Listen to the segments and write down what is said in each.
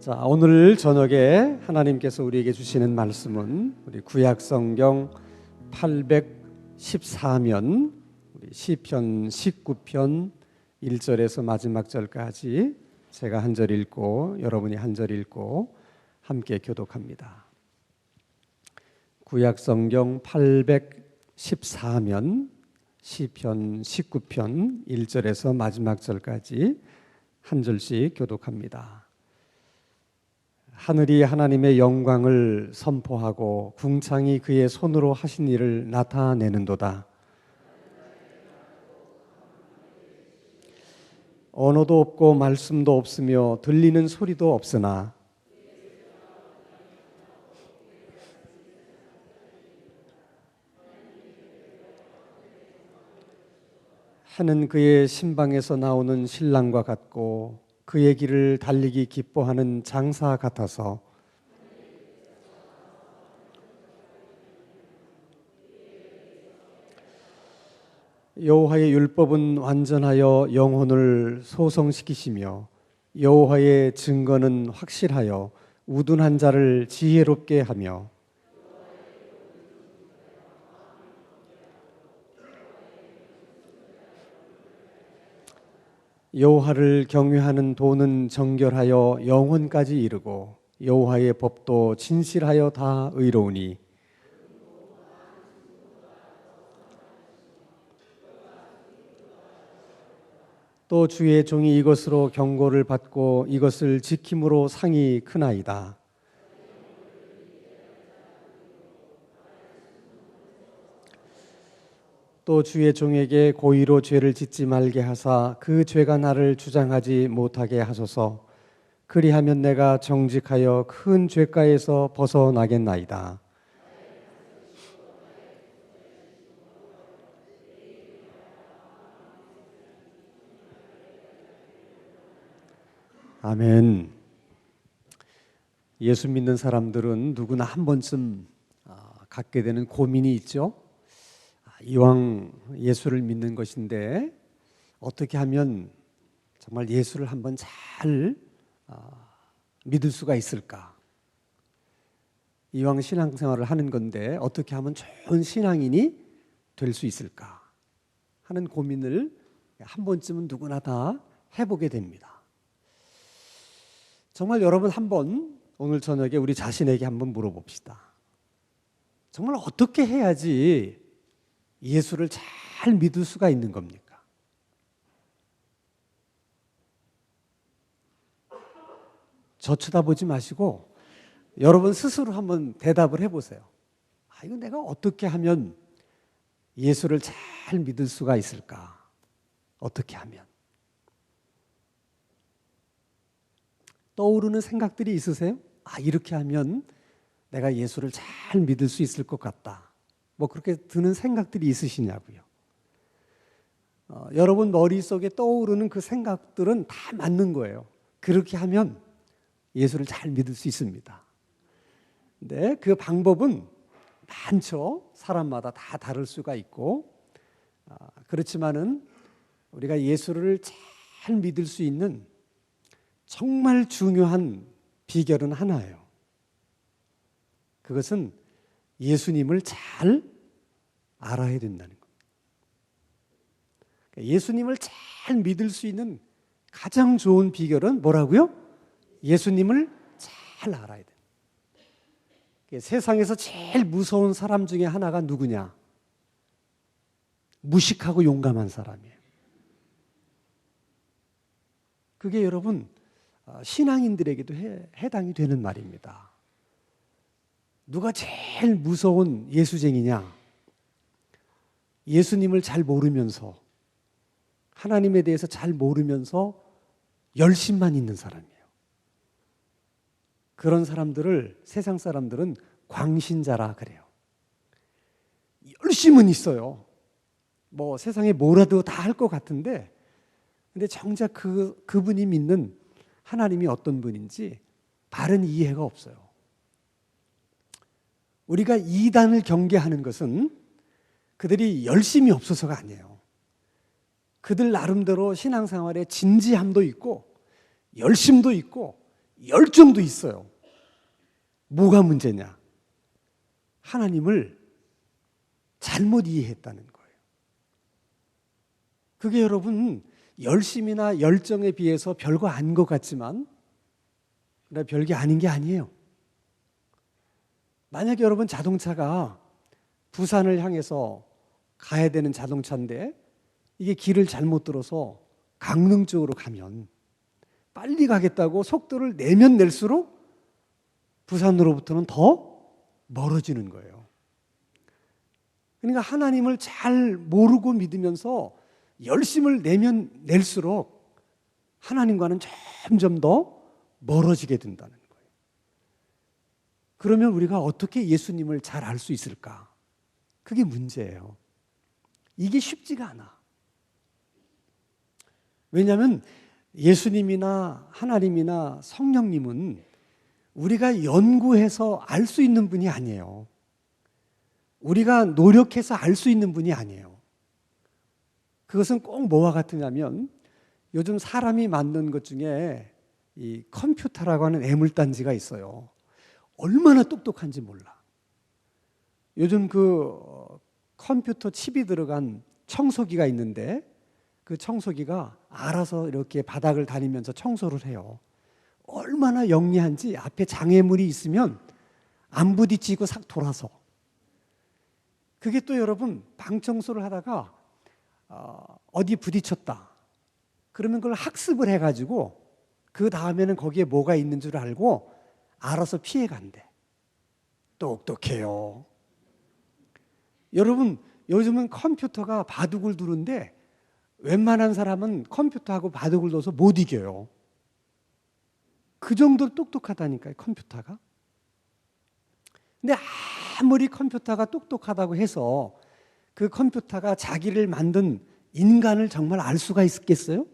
자, 오늘 저녁에 하나님께서 우리에게 주시는 말씀은 우리 구약성경 814면 우리 시편 19편 1절에서 마지막 절까지 제가 한 절 읽고 여러분이 한 절 읽고 함께 교독합니다. 구약성경 814면 시편 19편 1절에서 마지막 절까지 한 절씩 교독합니다. 하늘이 하나님의 영광을 선포하고 궁창이 그의 손으로 하신 일을 나타내는도다. 언어도 없고 말씀도 없으며 들리는 소리도 없으나 해는 그의 신방에서 나오는 신랑과 같고 그의 길을 달리기 기뻐하는 장사 같아서 여호와의 율법은 완전하여 영혼을 소성시키시며 여호와의 증거는 확실하여 우둔한 자를 지혜롭게 하며 여호와를 경외하는 도는 정결하여 영혼까지 이르고 여호와의 법도 진실하여 다 의로우니 또 주의 종이 이것으로 경고를 받고 이것을 지킴으로 상이 크나이다. 또 주의 종에게 고의로 죄를 짓지 말게 하사 그 죄가 나를 주장하지 못하게 하소서. 그리하면 내가 정직하여 큰 죄가에서 벗어나겠나이다. 아멘. 예수 믿는 사람들은 누구나 한 번쯤 갖게 되는 고민이 있죠. 이왕 예수를 믿는 것인데 어떻게 하면 정말 예수를 한번 잘 믿을 수가 있을까? 이왕 신앙생활을 하는 건데 어떻게 하면 좋은 신앙인이 될 수 있을까? 하는 고민을 한 번쯤은 누구나 다 해보게 됩니다. 정말 여러분 한번 오늘 저녁에 우리 자신에게 한번 물어봅시다. 정말 어떻게 해야지 예수를 잘 믿을 수가 있는 겁니까? 저 쳐다보지 마시고 여러분 스스로 한번 대답을 해보세요. 이거 내가 어떻게 하면 예수를 잘 믿을 수가 있을까? 어떻게 하면? 떠오르는 생각들이 있으세요? 이렇게 하면 내가 예수를 잘 믿을 수 있을 것 같다. 뭐 그렇게 드는 생각들이 있으시냐고요. 여러분 머릿속에 떠오르는 그 생각들은 다 맞는 거예요. 그렇게 하면 예수를 잘 믿을 수 있습니다. 근데 그 방법은 많죠. 사람마다 다 다를 수가 있고 그렇지만은 우리가 예수를 잘 믿을 수 있는 정말 중요한 비결은 하나예요. 그것은 예수님을 잘 알아야 된다는 겁니다. 예수님을 잘 믿을 수 있는 가장 좋은 비결은 뭐라고요? 예수님을 잘 알아야 돼요. 세상에서 제일 무서운 사람 중에 하나가 누구냐? 무식하고 용감한 사람이에요. 그게 여러분 신앙인들에게도 해당이 되는 말입니다. 누가 제일 무서운 예수쟁이냐? 예수님을 잘 모르면서 하나님에 대해서 잘 모르면서 열심만 있는 사람이에요. 그런 사람들을 세상 사람들은 광신자라 그래요. 열심은 있어요. 뭐 세상에 뭐라도 다 할 것 같은데 근데 정작 그분이 믿는 하나님이 어떤 분인지 바른 이해가 없어요. 우리가 이단을 경계하는 것은 그들이 열심이 없어서가 아니에요. 그들 나름대로 신앙생활에 진지함도 있고 열심도 있고 열정도 있어요. 뭐가 문제냐? 하나님을 잘못 이해했다는 거예요. 그게 여러분 열심이나 열정에 비해서 별거 아닌 것 같지만 별게 아닌 게 아니에요. 만약에 여러분 자동차가 부산을 향해서 가야 되는 자동차인데 이게 길을 잘못 들어서 강릉 쪽으로 가면 빨리 가겠다고 속도를 내면 낼수록 부산으로부터는 더 멀어지는 거예요. 그러니까 하나님을 잘 모르고 믿으면서 열심을 내면 낼수록 하나님과는 점점 더 멀어지게 된다는 거예요. 그러면 우리가 어떻게 예수님을 잘 알 수 있을까? 그게 문제예요. 이게 쉽지가 않아. 왜냐하면 예수님이나 하나님이나 성령님은 우리가 연구해서 알 수 있는 분이 아니에요. 우리가 노력해서 알 수 있는 분이 아니에요. 그것은 꼭 뭐와 같으냐면 요즘 사람이 만든 것 중에 이 컴퓨터라고 하는 애물단지가 있어요. 얼마나 똑똑한지 몰라. 요즘 그 컴퓨터 칩이 들어간 청소기가 있는데 그 청소기가 알아서 이렇게 바닥을 다니면서 청소를 해요. 얼마나 영리한지 앞에 장애물이 있으면 안 부딪히고 싹 돌아서. 그게 또 여러분 방 청소를 하다가 어디 부딪혔다. 그러면 그걸 학습을 해가지고 그 다음에는 거기에 뭐가 있는 줄 알고 알아서 피해 간대. 똑똑해요. 여러분 요즘은 컴퓨터가 바둑을 두는데 웬만한 사람은 컴퓨터하고 바둑을 둬서 못 이겨요. 그 정도로 똑똑하다니까요, 컴퓨터가. 근데 아무리 컴퓨터가 똑똑하다고 해서 그 컴퓨터가 자기를 만든 인간을 정말 알 수가 있겠어요?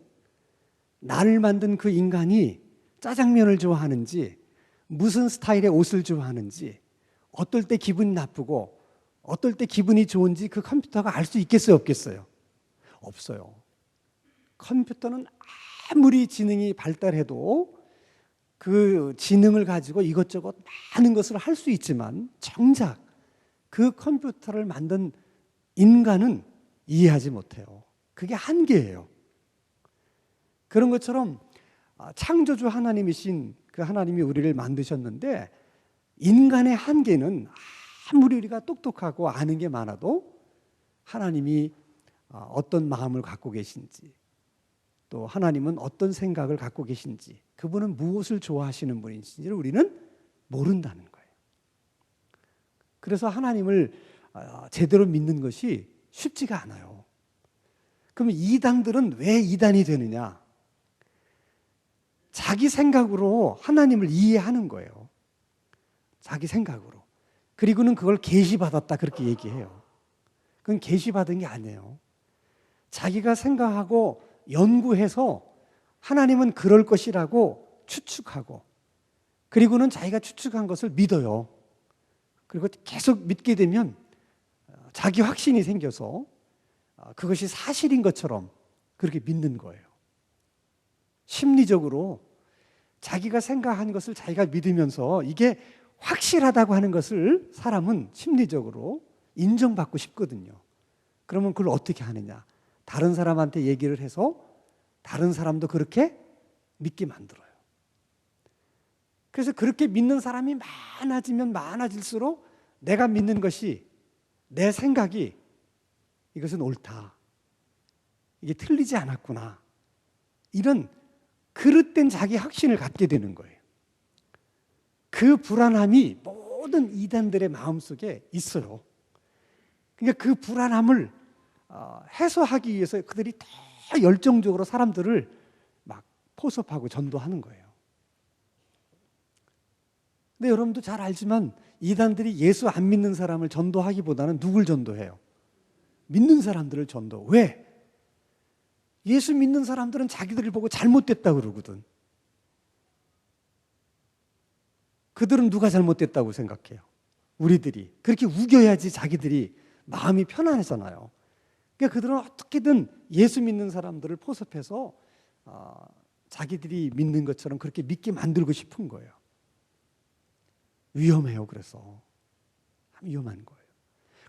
나를 만든 그 인간이 짜장면을 좋아하는지, 무슨 스타일의 옷을 좋아하는지, 어떨 때 기분이 나쁘고 어떨 때 기분이 좋은지 그 컴퓨터가 알 수 있겠어요, 없겠어요? 없어요. 컴퓨터는 아무리 지능이 발달해도 그 지능을 가지고 이것저것 많은 것을 할 수 있지만 정작 그 컴퓨터를 만든 인간은 이해하지 못해요. 그게 한계예요. 그런 것처럼 창조주 하나님이신 그 하나님이 우리를 만드셨는데 인간의 한계는 아무리 우리가 똑똑하고 아는 게 많아도 하나님이 어떤 마음을 갖고 계신지 또 하나님은 어떤 생각을 갖고 계신지 그분은 무엇을 좋아하시는 분이신지를 우리는 모른다는 거예요. 그래서 하나님을 제대로 믿는 것이 쉽지가 않아요. 그럼 이단들은 왜 이단이 되느냐? 자기 생각으로 하나님을 이해하는 거예요. 자기 생각으로. 그리고는 그걸 계시받았다 그렇게 얘기해요. 그건 계시받은 게 아니에요. 자기가 생각하고 연구해서 하나님은 그럴 것이라고 추측하고 그리고는 자기가 추측한 것을 믿어요. 그리고 계속 믿게 되면 자기 확신이 생겨서 그것이 사실인 것처럼 그렇게 믿는 거예요. 심리적으로 자기가 생각한 것을 자기가 믿으면서 이게 확실하다고 하는 것을 사람은 심리적으로 인정받고 싶거든요. 그러면 그걸 어떻게 하느냐? 다른 사람한테 얘기를 해서 다른 사람도 그렇게 믿게 만들어요. 그래서 그렇게 믿는 사람이 많아지면 많아질수록 내가 믿는 것이 내 생각이 이것은 옳다. 이게 틀리지 않았구나. 이런 그릇된 자기 확신을 갖게 되는 거예요. 그 불안함이 모든 이단들의 마음속에 있어요. 그러니까 그 불안함을 해소하기 위해서 그들이 더 열정적으로 사람들을 막 포섭하고 전도하는 거예요. 근데 여러분도 잘 알지만 이단들이 예수 안 믿는 사람을 전도하기보다는 누굴 전도해요? 믿는 사람들을 전도. 왜? 예수 믿는 사람들은 자기들을 보고 잘못됐다고 그러거든. 그들은 누가 잘못됐다고 생각해요? 우리들이. 그렇게 우겨야지 자기들이 마음이 편안하잖아요. 그러니까 그들은 어떻게든 예수 믿는 사람들을 포섭해서 자기들이 믿는 것처럼 그렇게 믿게 만들고 싶은 거예요. 위험해요. 그래서 위험한 거예요.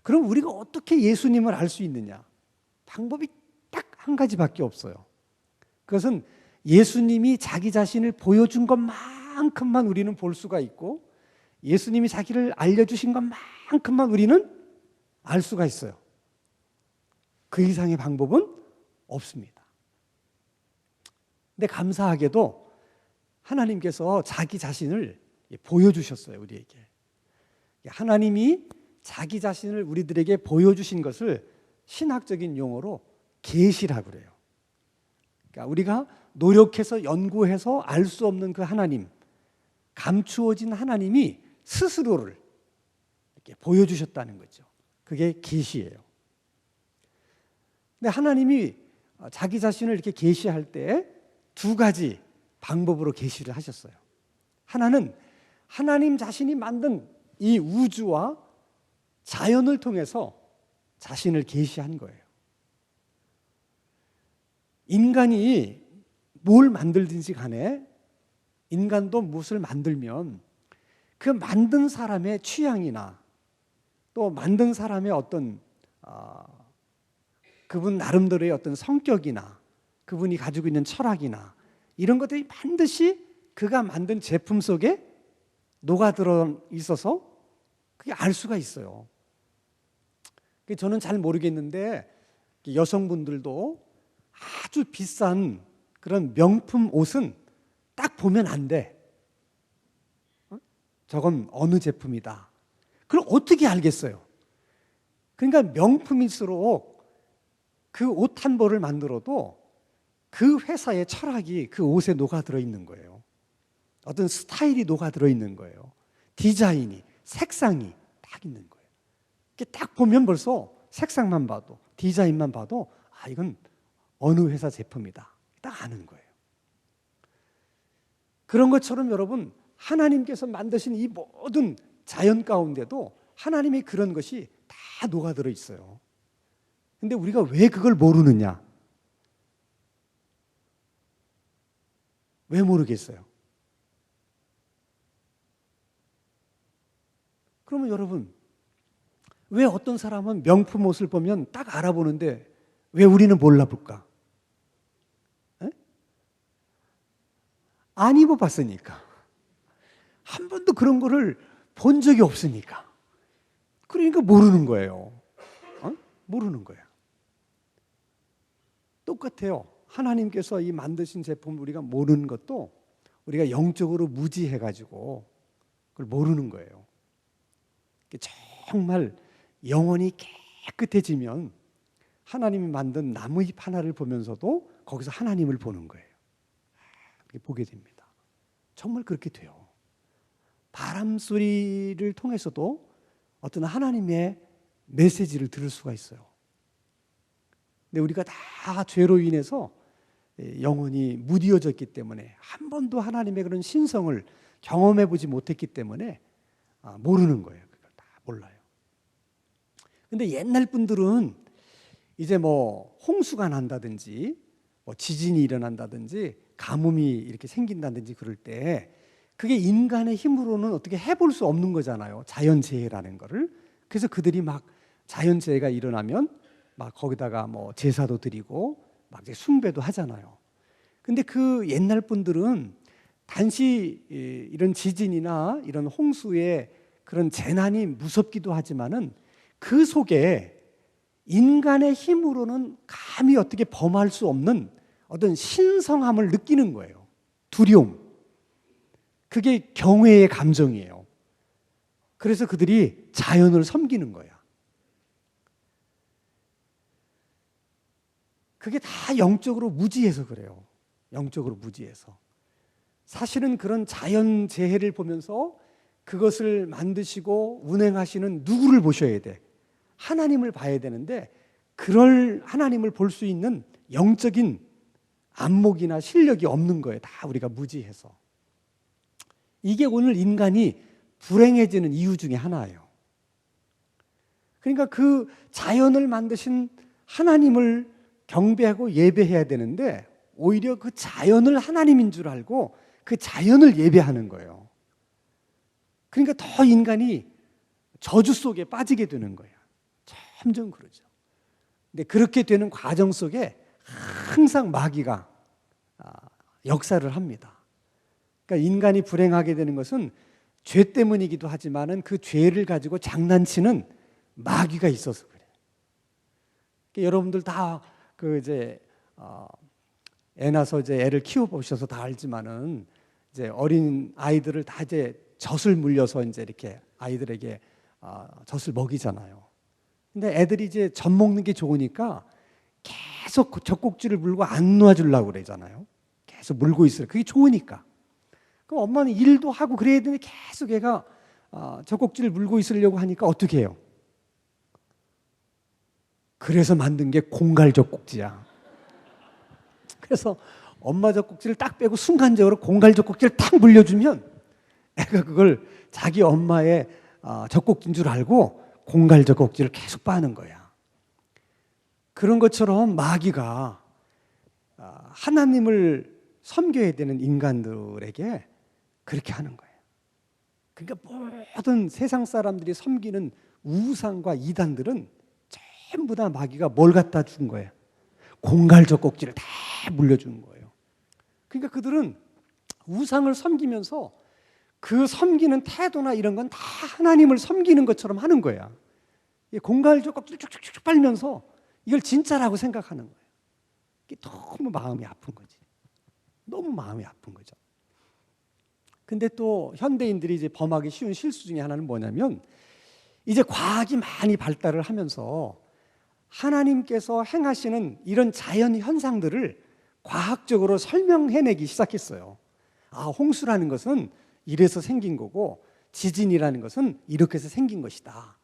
그럼 우리가 어떻게 예수님을 알 수 있느냐? 방법이 딱 한 가지밖에 없어요. 그것은 예수님이 자기 자신을 보여준 것만큼만 우리는 볼 수가 있고, 예수님이 자기를 알려주신 것만큼만 우리는 알 수가 있어요. 그 이상의 방법은 없습니다. 근데 감사하게도 하나님께서 자기 자신을 보여주셨어요, 우리에게. 하나님이 자기 자신을 우리들에게 보여주신 것을 신학적인 용어로 계시라고 그래요. 그러니까 우리가 노력해서 연구해서 알 수 없는 그 하나님, 감추어진 하나님이 스스로를 이렇게 보여주셨다는 거죠. 그게 계시예요. 근데 하나님이 자기 자신을 이렇게 계시할 때 두 가지 방법으로 계시를 하셨어요. 하나는 하나님 자신이 만든 이 우주와 자연을 통해서 자신을 계시한 거예요. 인간이 뭘 만들든지 간에, 인간도 무엇을 만들면 그 만든 사람의 취향이나 또 만든 사람의 어떤 그분 나름대로의 어떤 성격이나 그분이 가지고 있는 철학이나 이런 것들이 반드시 그가 만든 제품 속에 녹아들어 있어서 그게 알 수가 있어요. 저는 잘 모르겠는데 여성분들도 아주 비싼 그런 명품 옷은 딱 보면 안 돼. 저건 어느 제품이다. 그럼 어떻게 알겠어요? 그러니까 명품일수록 그 옷 한 벌을 만들어도 그 회사의 철학이 그 옷에 녹아들어 있는 거예요. 어떤 스타일이 녹아들어 있는 거예요. 디자인이, 색상이 딱 있는 거예요. 이렇게 딱 보면 벌써 색상만 봐도, 디자인만 봐도 이건 어느 회사 제품이다. 딱 아는 거예요. 그런 것처럼 여러분, 하나님께서 만드신 이 모든 자연 가운데도 하나님의 그런 것이 다 녹아들어 있어요. 근데 우리가 왜 그걸 모르느냐? 왜 모르겠어요? 그러면 여러분, 왜 어떤 사람은 명품 옷을 보면 딱 알아보는데 왜 우리는 몰라볼까? 안 입어봤으니까. 한 번도 그런 거를 본 적이 없으니까. 그러니까 모르는 거예요. 모르는 거야. 똑같아요. 하나님께서 이 만드신 제품을 우리가 모르는 것도 우리가 영적으로 무지해가지고 그걸 모르는 거예요. 정말 영혼이 깨끗해지면 하나님이 만든 나무잎 하나를 보면서도 거기서 하나님을 보는 거예요. 그렇게 보게 됩니다. 정말 그렇게 돼요. 바람 소리를 통해서도 어떤 하나님의 메시지를 들을 수가 있어요. 근데 우리가 다 죄로 인해서 영혼이 무디어졌기 때문에 한 번도 하나님의 그런 신성을 경험해 보지 못했기 때문에 모르는 거예요. 그걸 다 몰라요. 근데 옛날 분들은 이제 뭐 홍수가 난다든지 뭐 지진이 일어난다든지 가뭄이 이렇게 생긴다든지 그럴 때 그게 인간의 힘으로는 어떻게 해볼 수 없는 거잖아요. 자연재해라는 거를. 그래서 그들이 막 자연재해가 일어나면 막 거기다가 뭐 제사도 드리고 막 이제 숭배도 하잖아요. 근데 그 옛날 분들은 단지 이런 지진이나 이런 홍수의 그런 재난이 무섭기도 하지만은 그 속에 인간의 힘으로는 감히 어떻게 범할 수 없는 어떤 신성함을 느끼는 거예요. 두려움. 그게 경외의 감정이에요. 그래서 그들이 자연을 섬기는 거야. 그게 다 영적으로 무지해서 그래요. 영적으로 무지해서. 사실은 그런 자연 재해를 보면서 그것을 만드시고 운행하시는 누구를 보셔야 돼? 하나님을 봐야 되는데 그럴 하나님을 볼 수 있는 영적인 안목이나 실력이 없는 거예요. 다 우리가 무지해서. 이게 오늘 인간이 불행해지는 이유 중에 하나예요. 그러니까 그 자연을 만드신 하나님을 경배하고 예배해야 되는데 오히려 그 자연을 하나님인 줄 알고 그 자연을 예배하는 거예요. 그러니까 더 인간이 저주 속에 빠지게 되는 거예요. 점점 그러죠. 근데 그렇게 되는 과정 속에 항상 마귀가 역사를 합니다. 그러니까 인간이 불행하게 되는 것은 죄 때문이기도 하지만은 그 죄를 가지고 장난치는 마귀가 있어서 그래요. 그러니까 여러분들 다 그 이제 애 낳아서 이제 애를 키워 보셔서 다 알지만은 이제 어린 아이들을 다 이제 젖을 물려서 이제 이렇게 아이들에게 젖을 먹이잖아요. 근데 애들이 이제 젖 먹는 게 좋으니까 계속 젖꼭지를 물고 안 놓아주려고 그러잖아요. 계속 물고 있어요. 그게 좋으니까. 그럼 엄마는 일도 하고 그래야 되는데 계속 애가 젖꼭지를 물고 있으려고 하니까 어떻게 해요? 그래서 만든 게 공갈 젖꼭지야. 그래서 엄마 젖꼭지를 딱 빼고 순간적으로 공갈 젖꼭지를 딱 물려주면 애가 그걸 자기 엄마의 젖꼭지인 줄 알고 공갈 젖꼭지를 계속 빠는 거야. 그런 것처럼 마귀가 하나님을 섬겨야 되는 인간들에게 그렇게 하는 거예요. 그러니까 모든 세상 사람들이 섬기는 우상과 이단들은 전부 다 마귀가 뭘 갖다 준 거예요? 공갈 젖꼭지를 다 물려주는 거예요. 그러니까 그들은 우상을 섬기면서 그 섬기는 태도나 이런 건 다 하나님을 섬기는 것처럼 하는 거야. 공갈 젖꼭지를 쭉쭉쭉 빨면서 이걸 진짜라고 생각하는 거예요. 이게 너무 마음이 아픈 거지. 너무 마음이 아픈 거죠. 근데 또 현대인들이 이제 범하기 쉬운 실수 중에 하나는 뭐냐면 이제 과학이 많이 발달을 하면서 하나님께서 행하시는 이런 자연 현상들을 과학적으로 설명해내기 시작했어요. 홍수라는 것은 이래서 생긴 거고 지진이라는 것은 이렇게 해서 생긴 것이다.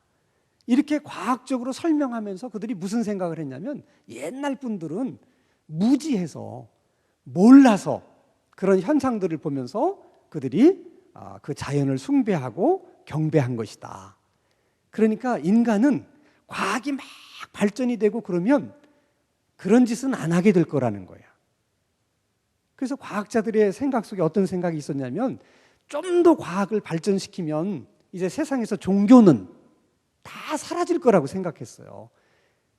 이렇게 과학적으로 설명하면서 그들이 무슨 생각을 했냐면 옛날 분들은 무지해서 몰라서 그런 현상들을 보면서 그들이 그 자연을 숭배하고 경배한 것이다. 그러니까 인간은 과학이 막 발전이 되고 그러면 그런 짓은 안 하게 될 거라는 거야. 그래서 과학자들의 생각 속에 어떤 생각이 있었냐면 좀 더 과학을 발전시키면 이제 세상에서 종교는 다 사라질 거라고 생각했어요.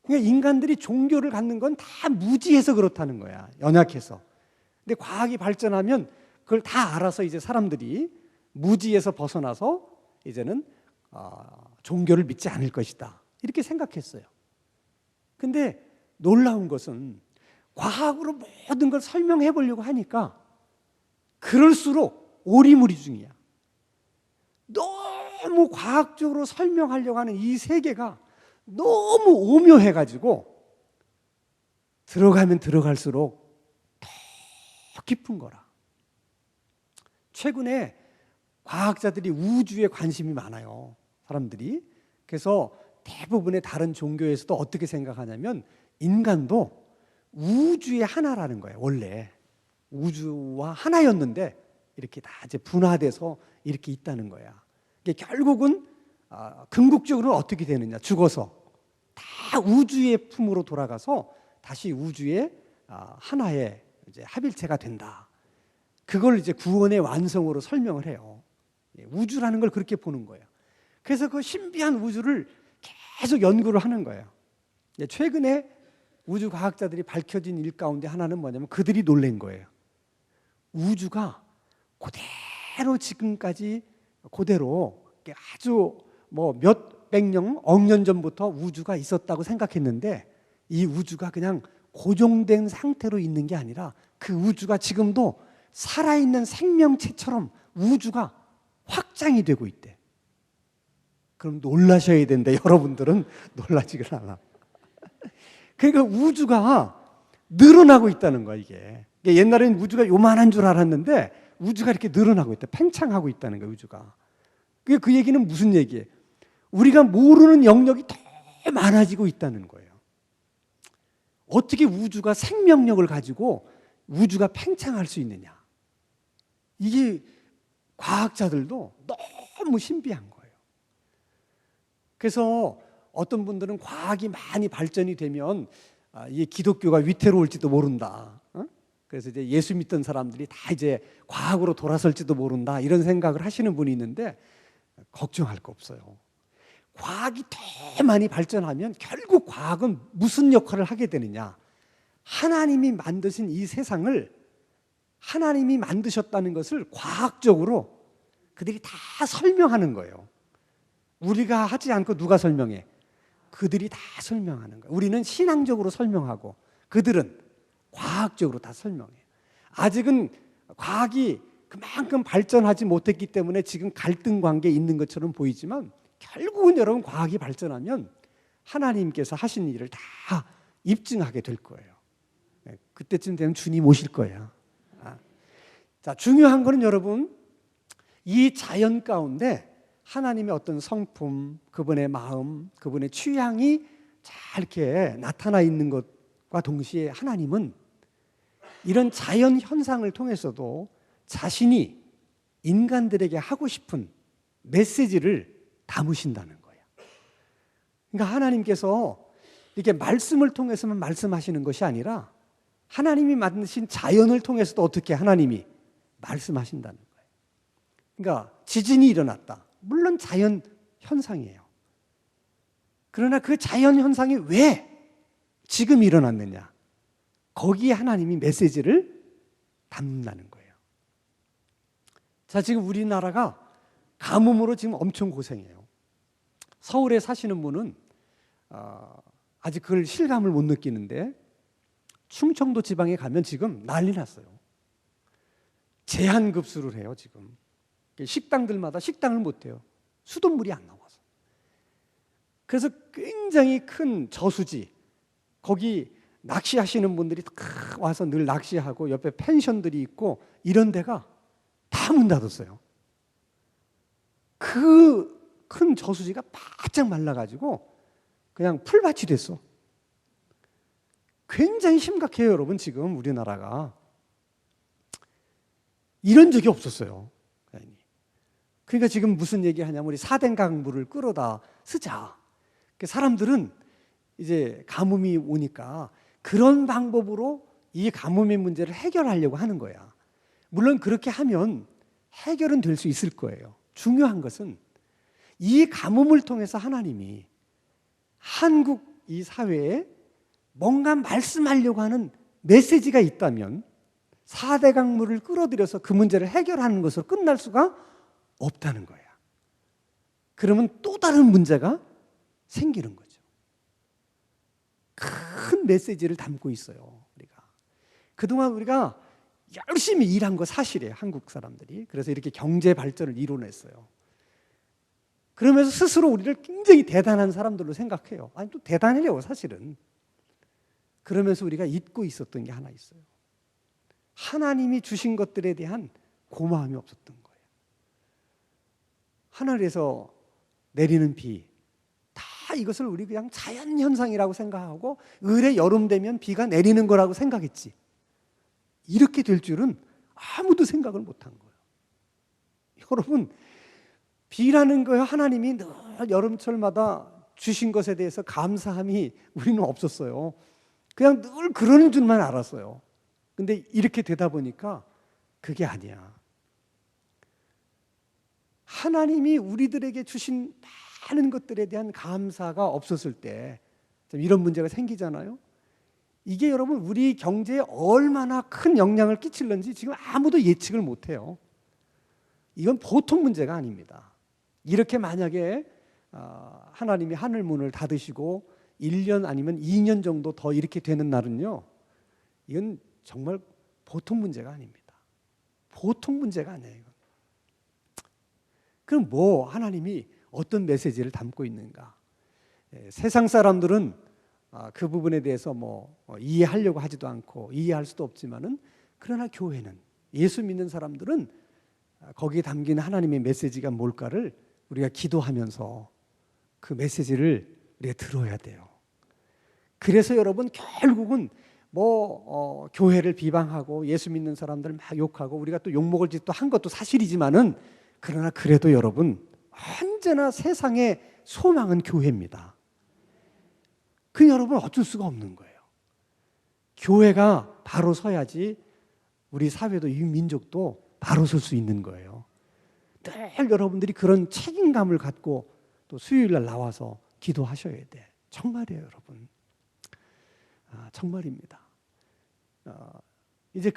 그러니까 인간들이 종교를 갖는 건 다 무지해서 그렇다는 거야. 연약해서. 근데 과학이 발전하면 그걸 다 알아서 이제 사람들이 무지에서 벗어나서 이제는 종교를 믿지 않을 것이다. 이렇게 생각했어요. 근데 놀라운 것은 과학으로 모든 걸 설명해 보려고 하니까 그럴수록 오리무리중이야. 너무 과학적으로 설명하려고 하는 이 세계가 너무 오묘해가지고 들어가면 들어갈수록 더 깊은 거라. 최근에 과학자들이 우주에 관심이 많아요. 사람들이. 그래서 대부분의 다른 종교에서도 어떻게 생각하냐면 인간도 우주의 하나라는 거예요. 원래 우주와 하나였는데 이렇게 다 이제 분화돼서 이렇게 있다는 거야. 이게 결국은 궁극적으로는 어떻게 되느냐? 죽어서 다 우주의 품으로 돌아가서 다시 우주의 하나의 이제 합일체가 된다. 그걸 이제 구원의 완성으로 설명을 해요. 우주라는 걸 그렇게 보는 거예요. 그래서 그 신비한 우주를 계속 연구를 하는 거예요. 최근에 우주 과학자들이 밝혀진 일 가운데 하나는 뭐냐면 그들이 놀란 거예요. 우주가 그대로 지금까지 그대로 아주 뭐 몇백 년, 억 년 전부터 우주가 있었다고 생각했는데 이 우주가 그냥 고정된 상태로 있는 게 아니라 그 우주가 지금도 살아있는 생명체처럼 우주가 확장이 되고 있대. 그럼 놀라셔야 된다. 여러분들은 놀라지를 않아. 그러니까 우주가 늘어나고 있다는 거야, 이게. 옛날에는 우주가 요만한 줄 알았는데 우주가 이렇게 늘어나고 있다. 팽창하고 있다는 거야, 우주가. 그 얘기는 무슨 얘기예요? 우리가 모르는 영역이 더 많아지고 있다는 거예요. 어떻게 우주가 생명력을 가지고 우주가 팽창할 수 있느냐? 이게 과학자들도 너무 신비한 거예요. 그래서 어떤 분들은 과학이 많이 발전이 되면 이 기독교가 위태로울지도 모른다. 그래서 이제 예수 믿던 사람들이 다 이제 과학으로 돌아설지도 모른다 이런 생각을 하시는 분이 있는데 걱정할 거 없어요. 과학이 더 많이 발전하면 결국 과학은 무슨 역할을 하게 되느냐? 하나님이 만드신 이 세상을 하나님이 만드셨다는 것을 과학적으로 그들이 다 설명하는 거예요. 우리가 하지 않고 누가 설명해? 그들이 다 설명하는 거예요. 우리는 신앙적으로 설명하고 그들은 과학적으로 다 설명해요. 아직은 과학이 그만큼 발전하지 못했기 때문에 지금 갈등 관계에 있는 것처럼 보이지만 결국은 여러분 과학이 발전하면 하나님께서 하신 일을 다 입증하게 될 거예요. 그때쯤 되면 주님 오실 거예요. 자, 중요한 거는 여러분 이 자연 가운데 하나님의 어떤 성품, 그분의 마음, 그분의 취향이 잘 이렇게 나타나 있는 것과 동시에 하나님은 이런 자연 현상을 통해서도 자신이 인간들에게 하고 싶은 메시지를 담으신다는 거예요. 그러니까 하나님께서 이렇게 말씀을 통해서만 말씀하시는 것이 아니라 하나님이 만드신 자연을 통해서도 어떻게 하나님이 말씀하신다는 거예요. 그러니까 지진이 일어났다. 물론 자연 현상이에요. 그러나 그 자연 현상이 왜 지금 일어났느냐? 거기에 하나님이 메시지를 담는다는 거예요. 자, 지금 우리나라가 가뭄으로 지금 엄청 고생해요. 서울에 사시는 분은 아직 그걸 실감을 못 느끼는데 충청도 지방에 가면 지금 난리 났어요. 제한급수를 해요, 지금. 식당들마다 식당을 못 해요. 수돗물이 안 나와서. 그래서 굉장히 큰 저수지, 거기 낚시하시는 분들이 와서 늘 낚시하고 옆에 펜션들이 있고 이런 데가 다 문 닫았어요. 그 큰 저수지가 바짝 말라가지고 그냥 풀밭이 됐어. 굉장히 심각해요, 여러분. 지금 우리나라가 이런 적이 없었어요. 그러니까 지금 무슨 얘기하냐면 우리 사대강물을 끌어다 쓰자. 사람들은 이제 가뭄이 오니까 그런 방법으로 이 가뭄의 문제를 해결하려고 하는 거야. 물론 그렇게 하면 해결은 될 수 있을 거예요. 중요한 것은 이 가뭄을 통해서 하나님이 한국 이 사회에 뭔가 말씀하려고 하는 메시지가 있다면 4대강물을 끌어들여서 그 문제를 해결하는 것으로 끝날 수가 없다는 거야. 그러면 또 다른 문제가 생기는 거죠. 큰 메시지를 담고 있어요, 우리가. 그동안 우리가 열심히 일한 거 사실이에요, 한국 사람들이. 그래서 이렇게 경제 발전을 이뤄냈어요. 그러면서 스스로 우리를 굉장히 대단한 사람들로 생각해요. 아니, 또 대단해요, 사실은. 그러면서 우리가 잊고 있었던 게 하나 있어요. 하나님이 주신 것들에 대한 고마움이 없었던 거예요. 하늘에서 내리는 비, 다 이것을 우리 그냥 자연현상이라고 생각하고 을에 여름 되면 비가 내리는 거라고 생각했지. 이렇게 될 줄은 아무도 생각을 못한 거예요. 여러분, 비라는 거요, 하나님이 늘 여름철마다 주신 것에 대해서 감사함이 우리는 없었어요. 그냥 늘 그러는 줄만 알았어요. 근데 이렇게 되다 보니까 그게 아니야. 하나님이 우리들에게 주신 많은 것들에 대한 감사가 없었을 때 이런 문제가 생기잖아요. 이게 여러분 우리 경제에 얼마나 큰 영향을 끼칠는지 지금 아무도 예측을 못해요. 이건 보통 문제가 아닙니다. 이렇게 만약에 하나님이 하늘 문을 닫으시고 1년 아니면 2년 정도 더 이렇게 되는 날은요, 이건 정말 보통 문제가 아닙니다. 보통 문제가 아니에요. 이건. 그럼 뭐 하나님이 어떤 메시지를 담고 있는가? 세상 사람들은 그 부분에 대해서 이해하려고 하지도 않고 이해할 수도 없지만은, 그러나 교회는, 예수 믿는 사람들은 거기에 담긴 하나님의 메시지가 뭘까를 우리가 기도하면서 그 메시지를 우리가 들어야 돼요. 그래서 여러분 결국은 교회를 비방하고 예수 믿는 사람들 막 욕하고 우리가 또 욕먹을 짓도 한 것도 사실이지만은, 그러나 그래도 여러분 언제나 세상의 소망은 교회입니다. 그 여러분 어쩔 수가 없는 거예요. 교회가 바로 서야지 우리 사회도 이 민족도 바로 설 수 있는 거예요. 늘 여러분들이 그런 책임감을 갖고 또 수요일 날 나와서 기도하셔야 돼. 정말이에요, 여러분. 정말입니다. 이제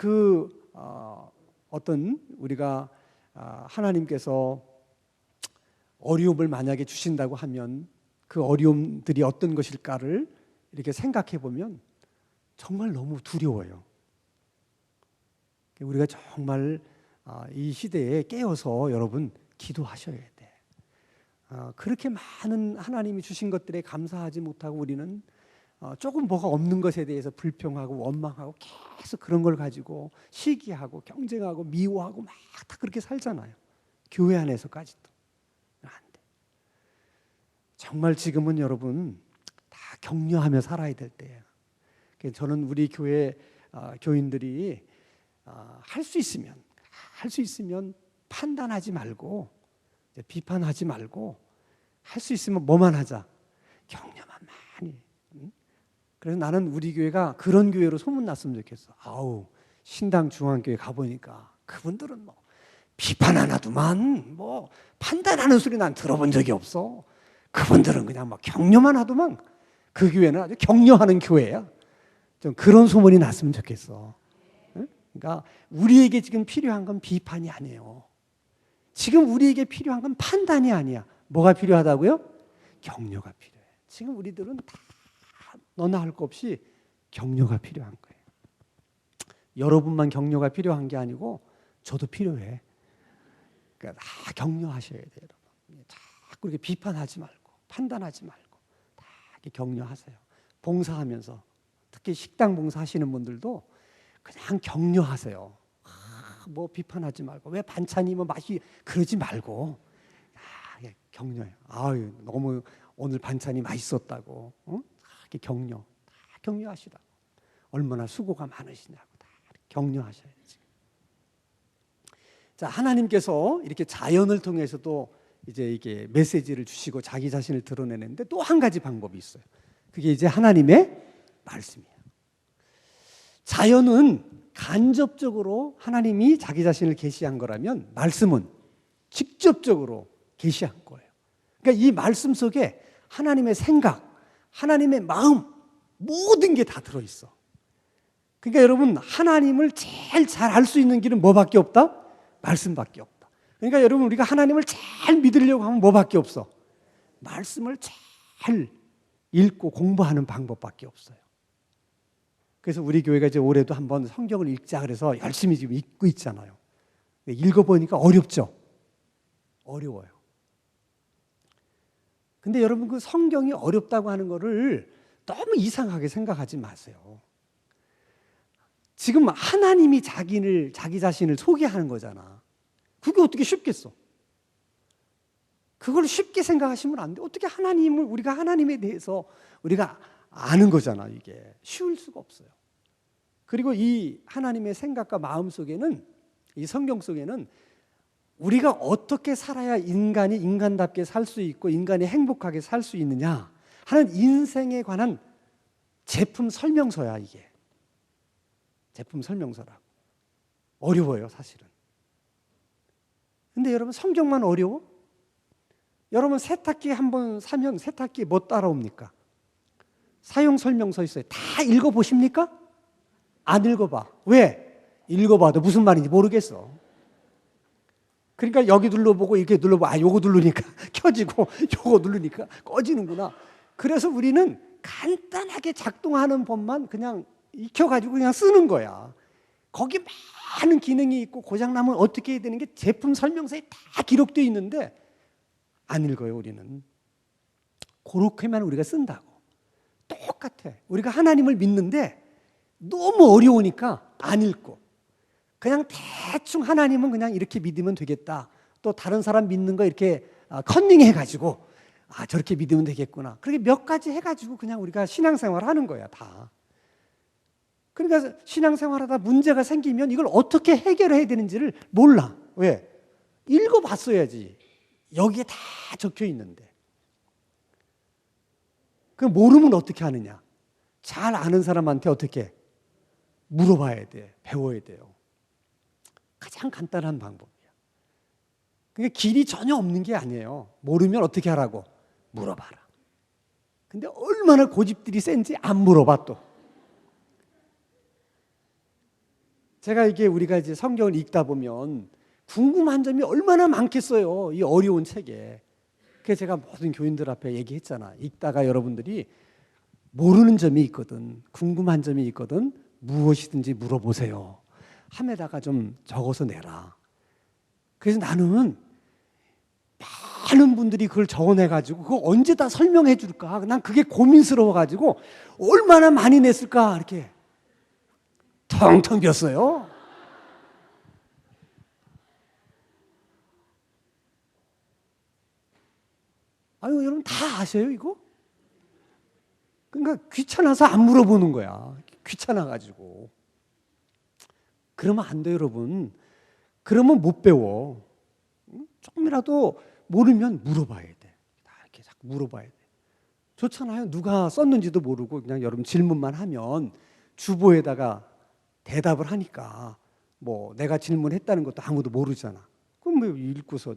어떤 우리가 하나님께서 어려움을 만약에 주신다고 하면 그 어려움들이 어떤 것일까를 이렇게 생각해 보면 정말 너무 두려워요. 우리가 정말 이 시대에 깨어서 여러분 기도하셔야 돼. 그렇게 많은 하나님이 주신 것들에 감사하지 못하고 우리는 조금 뭐가 없는 것에 대해서 불평하고 원망하고 계속 그런 걸 가지고 시기하고 경쟁하고 미워하고 막 다 그렇게 살잖아요. 교회 안에서까지도. 안 돼. 정말 지금은 여러분 다 격려하며 살아야 될 때예요. 저는 우리 교회 교인들이 할 수 있으면 판단하지 말고 비판하지 말고 할 수 있으면 뭐만 하자. 격려만 많이. 그래서 나는 우리 교회가 그런 교회로 소문났으면 좋겠어. 신당 중앙교회 가보니까 그분들은 뭐 비판 안 하더만 뭐 판단하는 소리 난 들어본 적이 없어. 그분들은 그냥 막 격려만 하더만. 그 교회는 아주 격려하는 교회야. 좀 그런 소문이 났으면 좋겠어. 그러니까 우리에게 지금 필요한 건 비판이 아니에요. 지금 우리에게 필요한 건 판단이 아니야. 뭐가 필요하다고요? 격려가 필요해. 지금 우리들은 다 너나 할 거 없이 격려가 필요한 거예요. 여러분만 격려가 필요한 게 아니고 저도 필요해. 그러니까 다 격려하셔야 돼요, 여러분. 자꾸 이렇게 비판하지 말고 판단하지 말고 다 이렇게 격려하세요. 봉사하면서 특히 식당 봉사하시는 분들도 그냥 격려하세요. 뭐 비판하지 말고 왜 반찬이 뭐 맛이 그러지 말고 격려해요. 너무 오늘 반찬이 맛있었다고 이렇게 격려하시라고. 얼마나 수고가 많으시냐고 다 격려하셔야지. 자, 하나님께서 이렇게 자연을 통해서도 이제 이게 메시지를 주시고 자기 자신을 드러내는데 또 한 가지 방법이 있어요. 그게 이제 하나님의 말씀이에요. 자연은 간접적으로 하나님이 자기 자신을 계시한 거라면 말씀은 직접적으로 계시한 거예요. 그러니까 이 말씀 속에 하나님의 생각, 하나님의 마음 모든 게 다 들어있어. 그러니까 여러분 하나님을 제일 잘 알 수 있는 길은 뭐밖에 없다? 말씀밖에 없다. 그러니까 여러분 우리가 하나님을 잘 믿으려고 하면 뭐밖에 없어? 말씀을 잘 읽고 공부하는 방법밖에 없어요. 그래서 우리 교회가 이제 올해도 한번 성경을 읽자 그래서 열심히 지금 읽고 있잖아요. 읽어보니까 어렵죠? 어려워요. 근데 여러분 그 성경이 어렵다고 하는 거를 너무 이상하게 생각하지 마세요. 지금 하나님이 자기 자신을 소개하는 거잖아. 그게 어떻게 쉽겠어? 그걸 쉽게 생각하시면 안 돼. 어떻게 우리가 하나님에 대해서 우리가 아는 거잖아. 이게 쉬울 수가 없어요. 그리고 이 하나님의 생각과 마음 속에는 이 성경 속에는 우리가 어떻게 살아야 인간이 인간답게 살 수 있고 인간이 행복하게 살 수 있느냐 하는 인생에 관한 제품 설명서야 이게. 제품 설명서라고. 어려워요 사실은. 근데 여러분 성경만 어려워? 여러분 세탁기 한번 사면 세탁기 뭐 따라옵니까? 사용 설명서 있어요. 다 읽어보십니까? 안 읽어봐. 왜? 읽어봐도 무슨 말인지 모르겠어. 그러니까 여기 눌러보고 이렇게 눌러보고 요거 누르니까 켜지고 요거 누르니까 꺼지는구나. 그래서 우리는 간단하게 작동하는 법만 그냥 익혀가지고 그냥 쓰는 거야. 거기 많은 기능이 있고 고장나면 어떻게 해야 되는 게 제품 설명서에 다 기록되어 있는데 안 읽어요 우리는. 그렇게만 우리가 쓴다고. 똑같아. 우리가 하나님을 믿는데 너무 어려우니까 안 읽고 그냥 대충 하나님은 그냥 이렇게 믿으면 되겠다. 또 다른 사람 믿는 거 이렇게 컨닝해가지고 저렇게 믿으면 되겠구나. 그렇게 몇 가지 해가지고 그냥 우리가 신앙생활 하는 거야 다. 그러니까 신앙생활하다 문제가 생기면 이걸 어떻게 해결해야 되는지를 몰라. 왜? 읽어봤어야지. 여기에 다 적혀 있는데. 그 모르면 어떻게 하느냐? 잘 아는 사람한테 어떻게 물어봐야 돼. 배워야 돼요. 가장 간단한 방법이야. 그러니까 길이 전혀 없는 게 아니에요. 모르면 어떻게 하라고? 물어봐라. 근데 얼마나 고집들이 센지 안 물어봐 또. 제가 이게 우리가 이제 성경을 읽다 보면 궁금한 점이 얼마나 많겠어요. 이 어려운 책에. 그래서 제가 모든 교인들 앞에 얘기했잖아. 읽다가 여러분들이 모르는 점이 있거든, 궁금한 점이 있거든, 무엇이든지 물어보세요. 함에다가 좀 적어서 내라. 그래서 나는 많은 분들이 그걸 적어내가지고 그거 언제 다 설명해 줄까? 난 그게 고민스러워가지고 얼마나 많이 냈을까? 이렇게 텅텅 비었어요. 아유, 여러분 다 아세요, 이거? 그러니까 귀찮아서 안 물어보는 거야. 귀찮아가지고. 그러면 안 돼요, 여러분. 그러면 못 배워. 조금이라도 모르면 물어봐야 돼. 이렇게 자꾸 물어봐야 돼. 좋잖아요. 누가 썼는지도 모르고 그냥 여러분 질문만 하면 주보에다가 대답을 하니까 뭐 내가 질문했다는 것도 아무도 모르잖아. 그럼 뭐 읽고서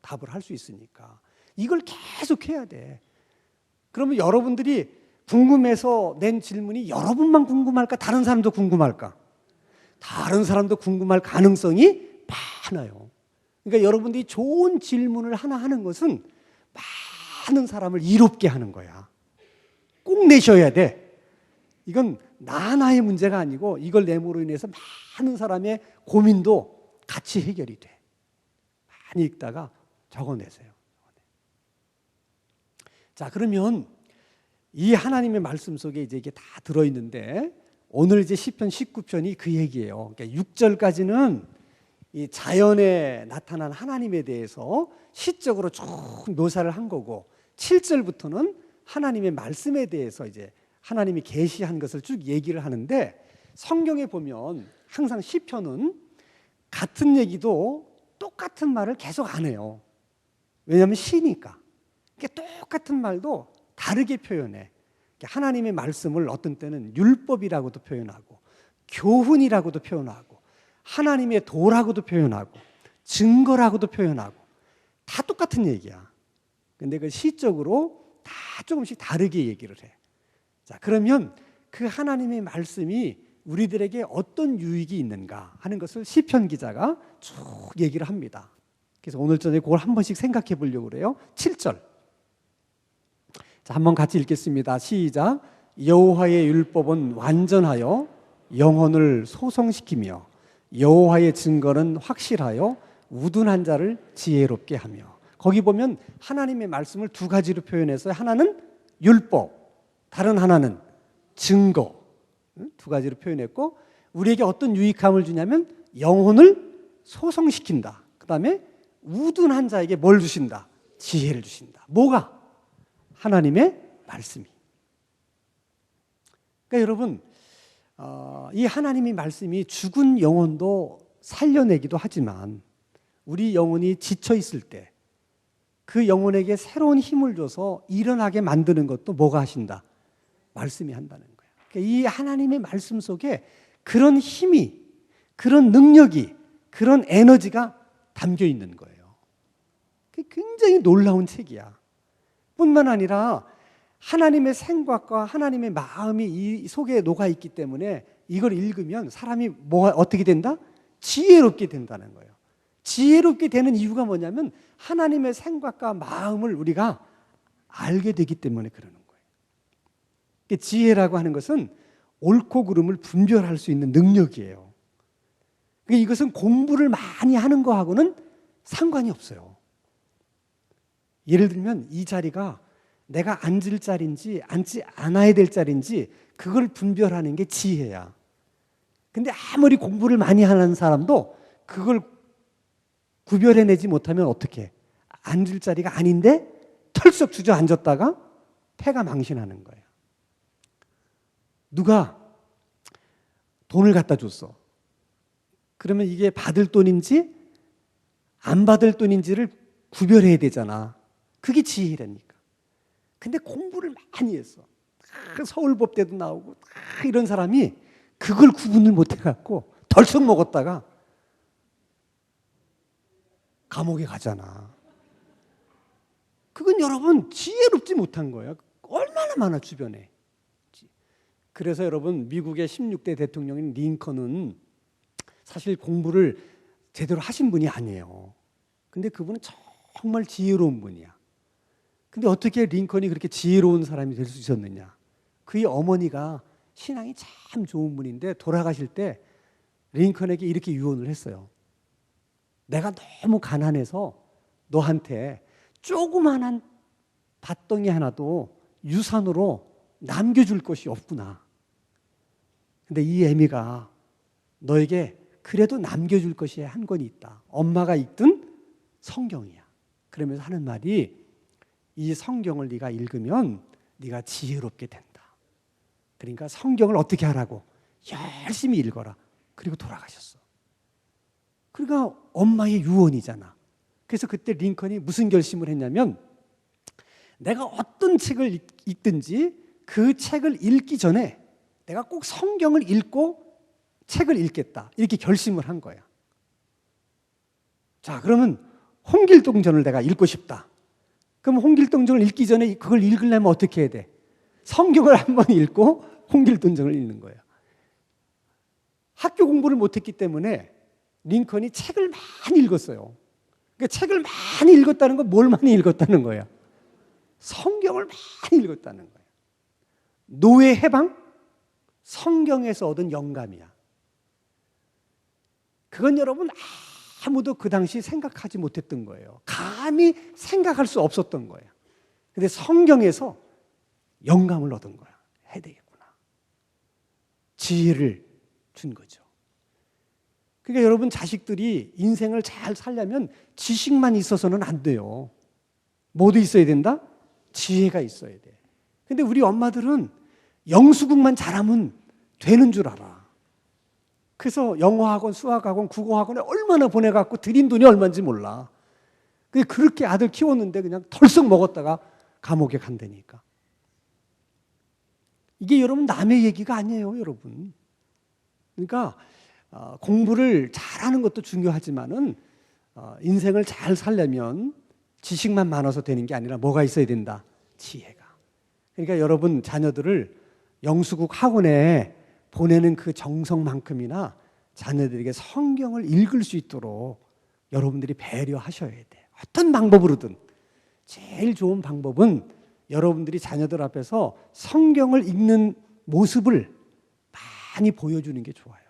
답을 할 수 있으니까. 이걸 계속 해야 돼. 그러면 여러분들이 궁금해서 낸 질문이 여러분만 궁금할까? 다른 사람도 궁금할까? 다른 사람도 궁금할 가능성이 많아요. 그러니까 여러분들이 좋은 질문을 하나 하는 것은 많은 사람을 이롭게 하는 거야. 꼭 내셔야 돼. 이건 나의 문제가 아니고 이걸 내므로 인해서 많은 사람의 고민도 같이 해결이 돼. 많이 읽다가 적어내세요. 자, 그러면 이 하나님의 말씀 속에 이제 이게 다 들어있는데 오늘 이제 시편 19편이 그 얘기예요. 그러니까 6절까지는 이 자연에 나타난 하나님에 대해서 시적으로 쭉 묘사를 한 거고 7절부터는 하나님의 말씀에 대해서 이제 하나님이 계시한 것을 쭉 얘기를 하는데 성경에 보면 항상 시편은 같은 얘기도 똑같은 말을 계속 안 해요. 왜냐하면 시니까. 똑같은 말도 다르게 표현해. 하나님의 말씀을 어떤 때는 율법이라고도 표현하고 교훈이라고도 표현하고 하나님의 도라고도 표현하고 증거라고도 표현하고 다 똑같은 얘기야. 근데 그 시적으로 다 조금씩 다르게 얘기를 해. 자, 그러면 그 하나님의 말씀이 우리들에게 어떤 유익이 있는가 하는 것을 시편 기자가 쭉 얘기를 합니다. 그래서 오늘 저녁에 그걸 한 번씩 생각해 보려고 그래요. 7절. 자, 한번 같이 읽겠습니다. 시작. 여호와의 율법은 완전하여 영혼을 소성시키며 여호와의 증거는 확실하여 우둔한 자를 지혜롭게 하며. 거기 보면 하나님의 말씀을 두 가지로 표현해서 하나는 율법, 다른 하나는 증거, 두 가지로 표현했고 우리에게 어떤 유익함을 주냐면 영혼을 소성시킨다. 그 다음에 우둔한 자에게 뭘 주신다? 지혜를 주신다. 뭐가? 하나님의 말씀이. 그러니까 여러분 이 하나님의 말씀이 죽은 영혼도 살려내기도 하지만 우리 영혼이 지쳐 있을 때 그 영혼에게 새로운 힘을 줘서 일어나게 만드는 것도 뭐가 하신다? 말씀이 한다는 거예요. 그러니까 이 하나님의 말씀 속에 그런 힘이, 그런 능력이, 그런 에너지가 담겨 있는 거예요. 굉장히 놀라운 책이야. 뿐만 아니라 하나님의 생각과 하나님의 마음이 이 속에 녹아 있기 때문에 이걸 읽으면 사람이 어떻게 된다? 지혜롭게 된다는 거예요. 지혜롭게 되는 이유가 뭐냐면 하나님의 생각과 마음을 우리가 알게 되기 때문에 그러는 거예요. 지혜라고 하는 것은 옳고 그름을 분별할 수 있는 능력이에요. 이것은 공부를 많이 하는 거하고는 상관이 없어요. 예를 들면 이 자리가 내가 앉을 자리인지 앉지 않아야 될 자리인지 그걸 분별하는 게 지혜야. 근데 아무리 공부를 많이 하는 사람도 그걸 구별해내지 못하면 어떻게 해? 앉을 자리가 아닌데 털썩 주저앉았다가 패가 망신하는 거예요. 누가 돈을 갖다 줬어. 그러면 이게 받을 돈인지 안 받을 돈인지를 구별해야 되잖아. 그게 지혜라니까. 근데 공부를 많이 했어. 서울법대도 나오고 이런 사람이 그걸 구분을 못 해갖고 덜썩 먹었다가 감옥에 가잖아. 그건 여러분 지혜롭지 못한 거예요. 얼마나 많아 주변에. 그래서 여러분 미국의 16대 대통령인 링컨은 사실 공부를 제대로 하신 분이 아니에요. 근데 그분은 정말 지혜로운 분이야. 근데 어떻게 링컨이 그렇게 지혜로운 사람이 될 수 있었느냐? 그의 어머니가 신앙이 참 좋은 분인데 돌아가실 때 링컨에게 이렇게 유언을 했어요. 내가 너무 가난해서 너한테 조그만한 밭덩이 하나도 유산으로 남겨줄 것이 없구나. 근데 이 애미가 너에게 그래도 남겨줄 것이 한 권이 있다. 엄마가 읽던 성경이야. 그러면서 하는 말이 이 성경을 네가 읽으면 네가 지혜롭게 된다. 그러니까 성경을 어떻게 하라고? 열심히 읽어라. 그리고 돌아가셨어. 그러니까 엄마의 유언이잖아. 그래서 그때 링컨이 무슨 결심을 했냐면 내가 어떤 책을 읽든지 그 책을 읽기 전에 내가 꼭 성경을 읽고 책을 읽겠다. 이렇게 결심을 한 거야. 자, 그러면 홍길동전을 내가 읽고 싶다. 그럼 홍길동전을 읽기 전에 그걸 읽으려면 어떻게 해야 돼? 성경을 한번 읽고 홍길동전을 읽는 거야. 학교 공부를 못했기 때문에 링컨이 책을 많이 읽었어요. 그러니까 책을 많이 읽었다는 건 뭘 많이 읽었다는 거야? 성경을 많이 읽었다는 거야. 노예 해방? 성경에서 얻은 영감이야. 그건 여러분 아무도 그 당시 생각하지 못했던 거예요. 감히 생각할 수 없었던 거예요. 근데 성경에서 영감을 얻은 거야. 해야 되겠구나. 지혜를 준 거죠. 그러니까 여러분 자식들이 인생을 잘 살려면 지식만 있어서는 안 돼요. 뭐도 있어야 된다? 지혜가 있어야 돼. 근데 우리 엄마들은 영수국만 잘하면 되는 줄 알아. 그래서 영어학원, 수학학원, 국어학원에 얼마나 보내갖고 들인 돈이 얼마인지 몰라. 그렇게 아들 키웠는데 그냥 털썩 먹었다가 감옥에 간다니까. 이게 여러분 남의 얘기가 아니에요, 여러분. 그러니까 공부를 잘하는 것도 중요하지만은 인생을 잘 살려면 지식만 많아서 되는 게 아니라 뭐가 있어야 된다? 지혜가. 그러니까 여러분 자녀들을 영수국 학원에 보내는 그 정성만큼이나 자녀들에게 성경을 읽을 수 있도록 여러분들이 배려하셔야 돼. 어떤 방법으로든 제일 좋은 방법은 여러분들이 자녀들 앞에서 성경을 읽는 모습을 많이 보여주는 게 좋아요.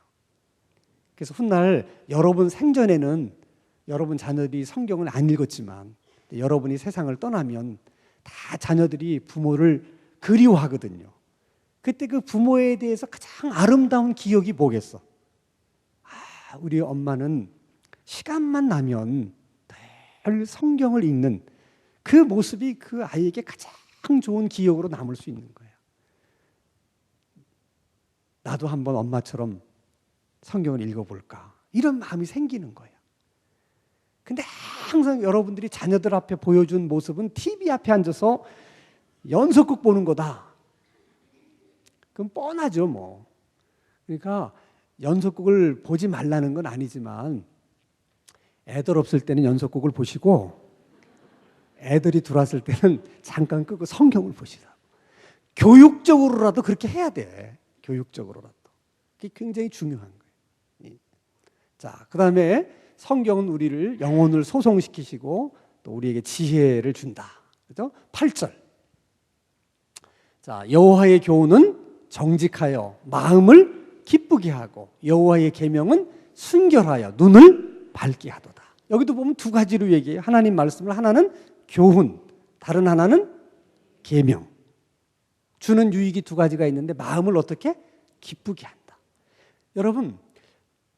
그래서 훗날 여러분 생전에는 여러분 자녀들이 성경을 안 읽었지만 여러분이 세상을 떠나면 다 자녀들이 부모를 그리워하거든요. 그때 그 부모에 대해서 가장 아름다운 기억이 뭐겠어? 우리 엄마는 시간만 나면 늘 성경을 읽는 그 모습이 그 아이에게 가장 좋은 기억으로 남을 수 있는 거예요. 나도 한번 엄마처럼 성경을 읽어볼까? 이런 마음이 생기는 거예요. 근데 항상 여러분들이 자녀들 앞에 보여준 모습은 TV 앞에 앉아서 연속극 보는 거다. 그럼 뻔하죠, 뭐. 그러니까 연속극을 보지 말라는 건 아니지만 애들 없을 때는 연속극을 보시고 애들이 들어왔을 때는 잠깐 끄고 성경을 보시라고. 교육적으로라도 그렇게 해야 돼. 교육적으로라도. 그게 굉장히 중요한 거예요. 자, 그 다음에 성경은 우리를 영혼을 소송시키시고 또 우리에게 지혜를 준다. 그죠? 8절. 자, 여호와의 교훈은 정직하여 마음을 기쁘게 하고 여호와의 계명은 순결하여 눈을 밝게 하도다. 여기도 보면 두 가지로 얘기해요. 하나님 말씀을 하나는 교훈, 다른 하나는 계명. 주는 유익이 두 가지가 있는데 마음을 어떻게? 기쁘게 한다. 여러분,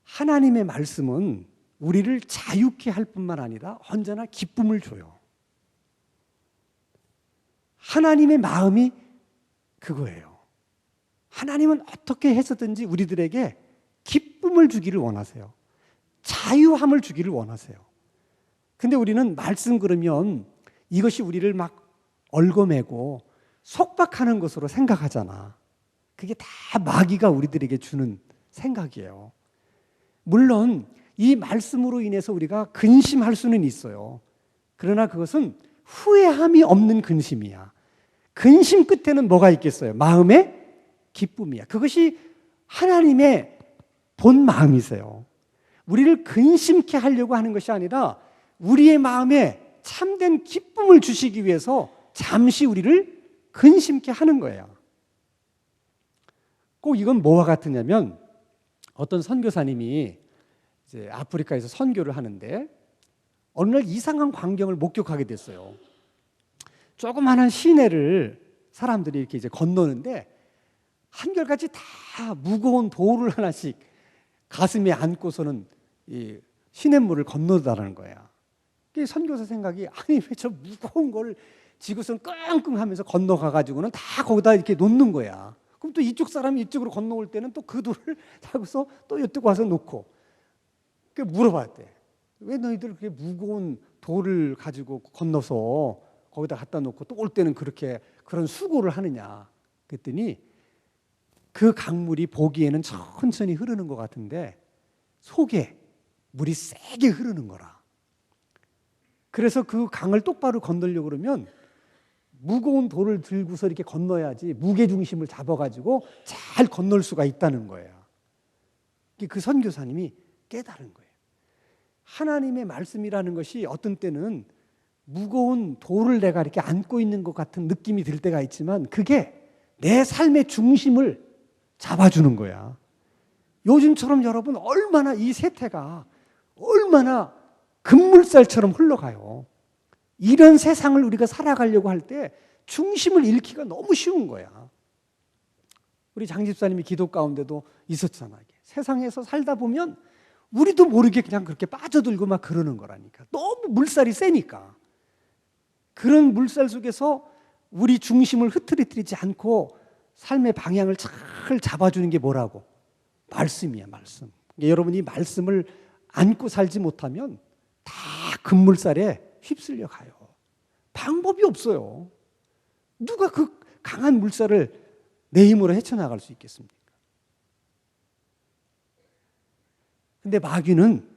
하나님의 말씀은 우리를 자유케 할 뿐만 아니라 언제나 기쁨을 줘요. 하나님의 마음이 그거예요. 하나님은 어떻게 해서든지 우리들에게 기쁨을 주기를 원하세요. 자유함을 주기를 원하세요. 근데 우리는 말씀 그러면 이것이 우리를 막 얽어매고 속박하는 것으로 생각하잖아. 그게 다 마귀가 우리들에게 주는 생각이에요. 물론 이 말씀으로 인해서 우리가 근심할 수는 있어요. 그러나 그것은 후회함이 없는 근심이야. 근심 끝에는 뭐가 있겠어요? 마음의 기쁨이야. 그것이 하나님의 본 마음이세요. 우리를 근심케 하려고 하는 것이 아니라 우리의 마음에 참된 기쁨을 주시기 위해서 잠시 우리를 근심케 하는 거예요. 꼭 이건 뭐와 같으냐면 어떤 선교사님이 이제 아프리카에서 선교를 하는데 어느 날 이상한 광경을 목격하게 됐어요. 조그마한 시내를 사람들이 이렇게 이제 건너는데 한결같이 다 무거운 돌을 하나씩 가슴에 안고서는 이 시냇물을 건너다라는 거야. 선교사 생각이 아니 왜 저 무거운 걸 지고선 끙끙하면서 건너가가지고는 다 거기다 이렇게 놓는 거야. 그럼 또 이쪽 사람이 이쪽으로 건너올 때는 또 그 돌을 잡고서 또 이쪽 와서 놓고 물어봤대. 왜 너희들 그렇게 무거운 돌을 가지고 건너서 거기다 갖다 놓고 또 올 때는 그렇게 그런 수고를 하느냐. 그랬더니 그 강물이 보기에는 천천히 흐르는 것 같은데 속에 물이 세게 흐르는 거라. 그래서 그 강을 똑바로 건너려고 그러면 무거운 돌을 들고서 이렇게 건너야지 무게중심을 잡아가지고 잘 건널 수가 있다는 거예요. 그 선교사님이 깨달은 거예요. 하나님의 말씀이라는 것이 어떤 때는 무거운 돌을 내가 이렇게 안고 있는 것 같은 느낌이 들 때가 있지만 그게 내 삶의 중심을 잡아주는 거야. 요즘처럼 여러분 얼마나 이 세태가 얼마나 급물살처럼 흘러가요. 이런 세상을 우리가 살아가려고 할 때 중심을 잃기가 너무 쉬운 거야. 우리 장 집사님이 기도 가운데도 있었잖아요. 세상에서 살다 보면 우리도 모르게 그냥 그렇게 빠져들고 막 그러는 거라니까. 너무 물살이 세니까. 그런 물살 속에서 우리 중심을 흐트러뜨리지 않고 삶의 방향을 잘 잡아주는 게 뭐라고? 말씀이야, 말씀. 여러분이 말씀을 안고 살지 못하면 다 급물살에 휩쓸려 가요. 방법이 없어요. 누가 그 강한 물살을 내 힘으로 헤쳐나갈 수 있겠습니까? 근데 마귀는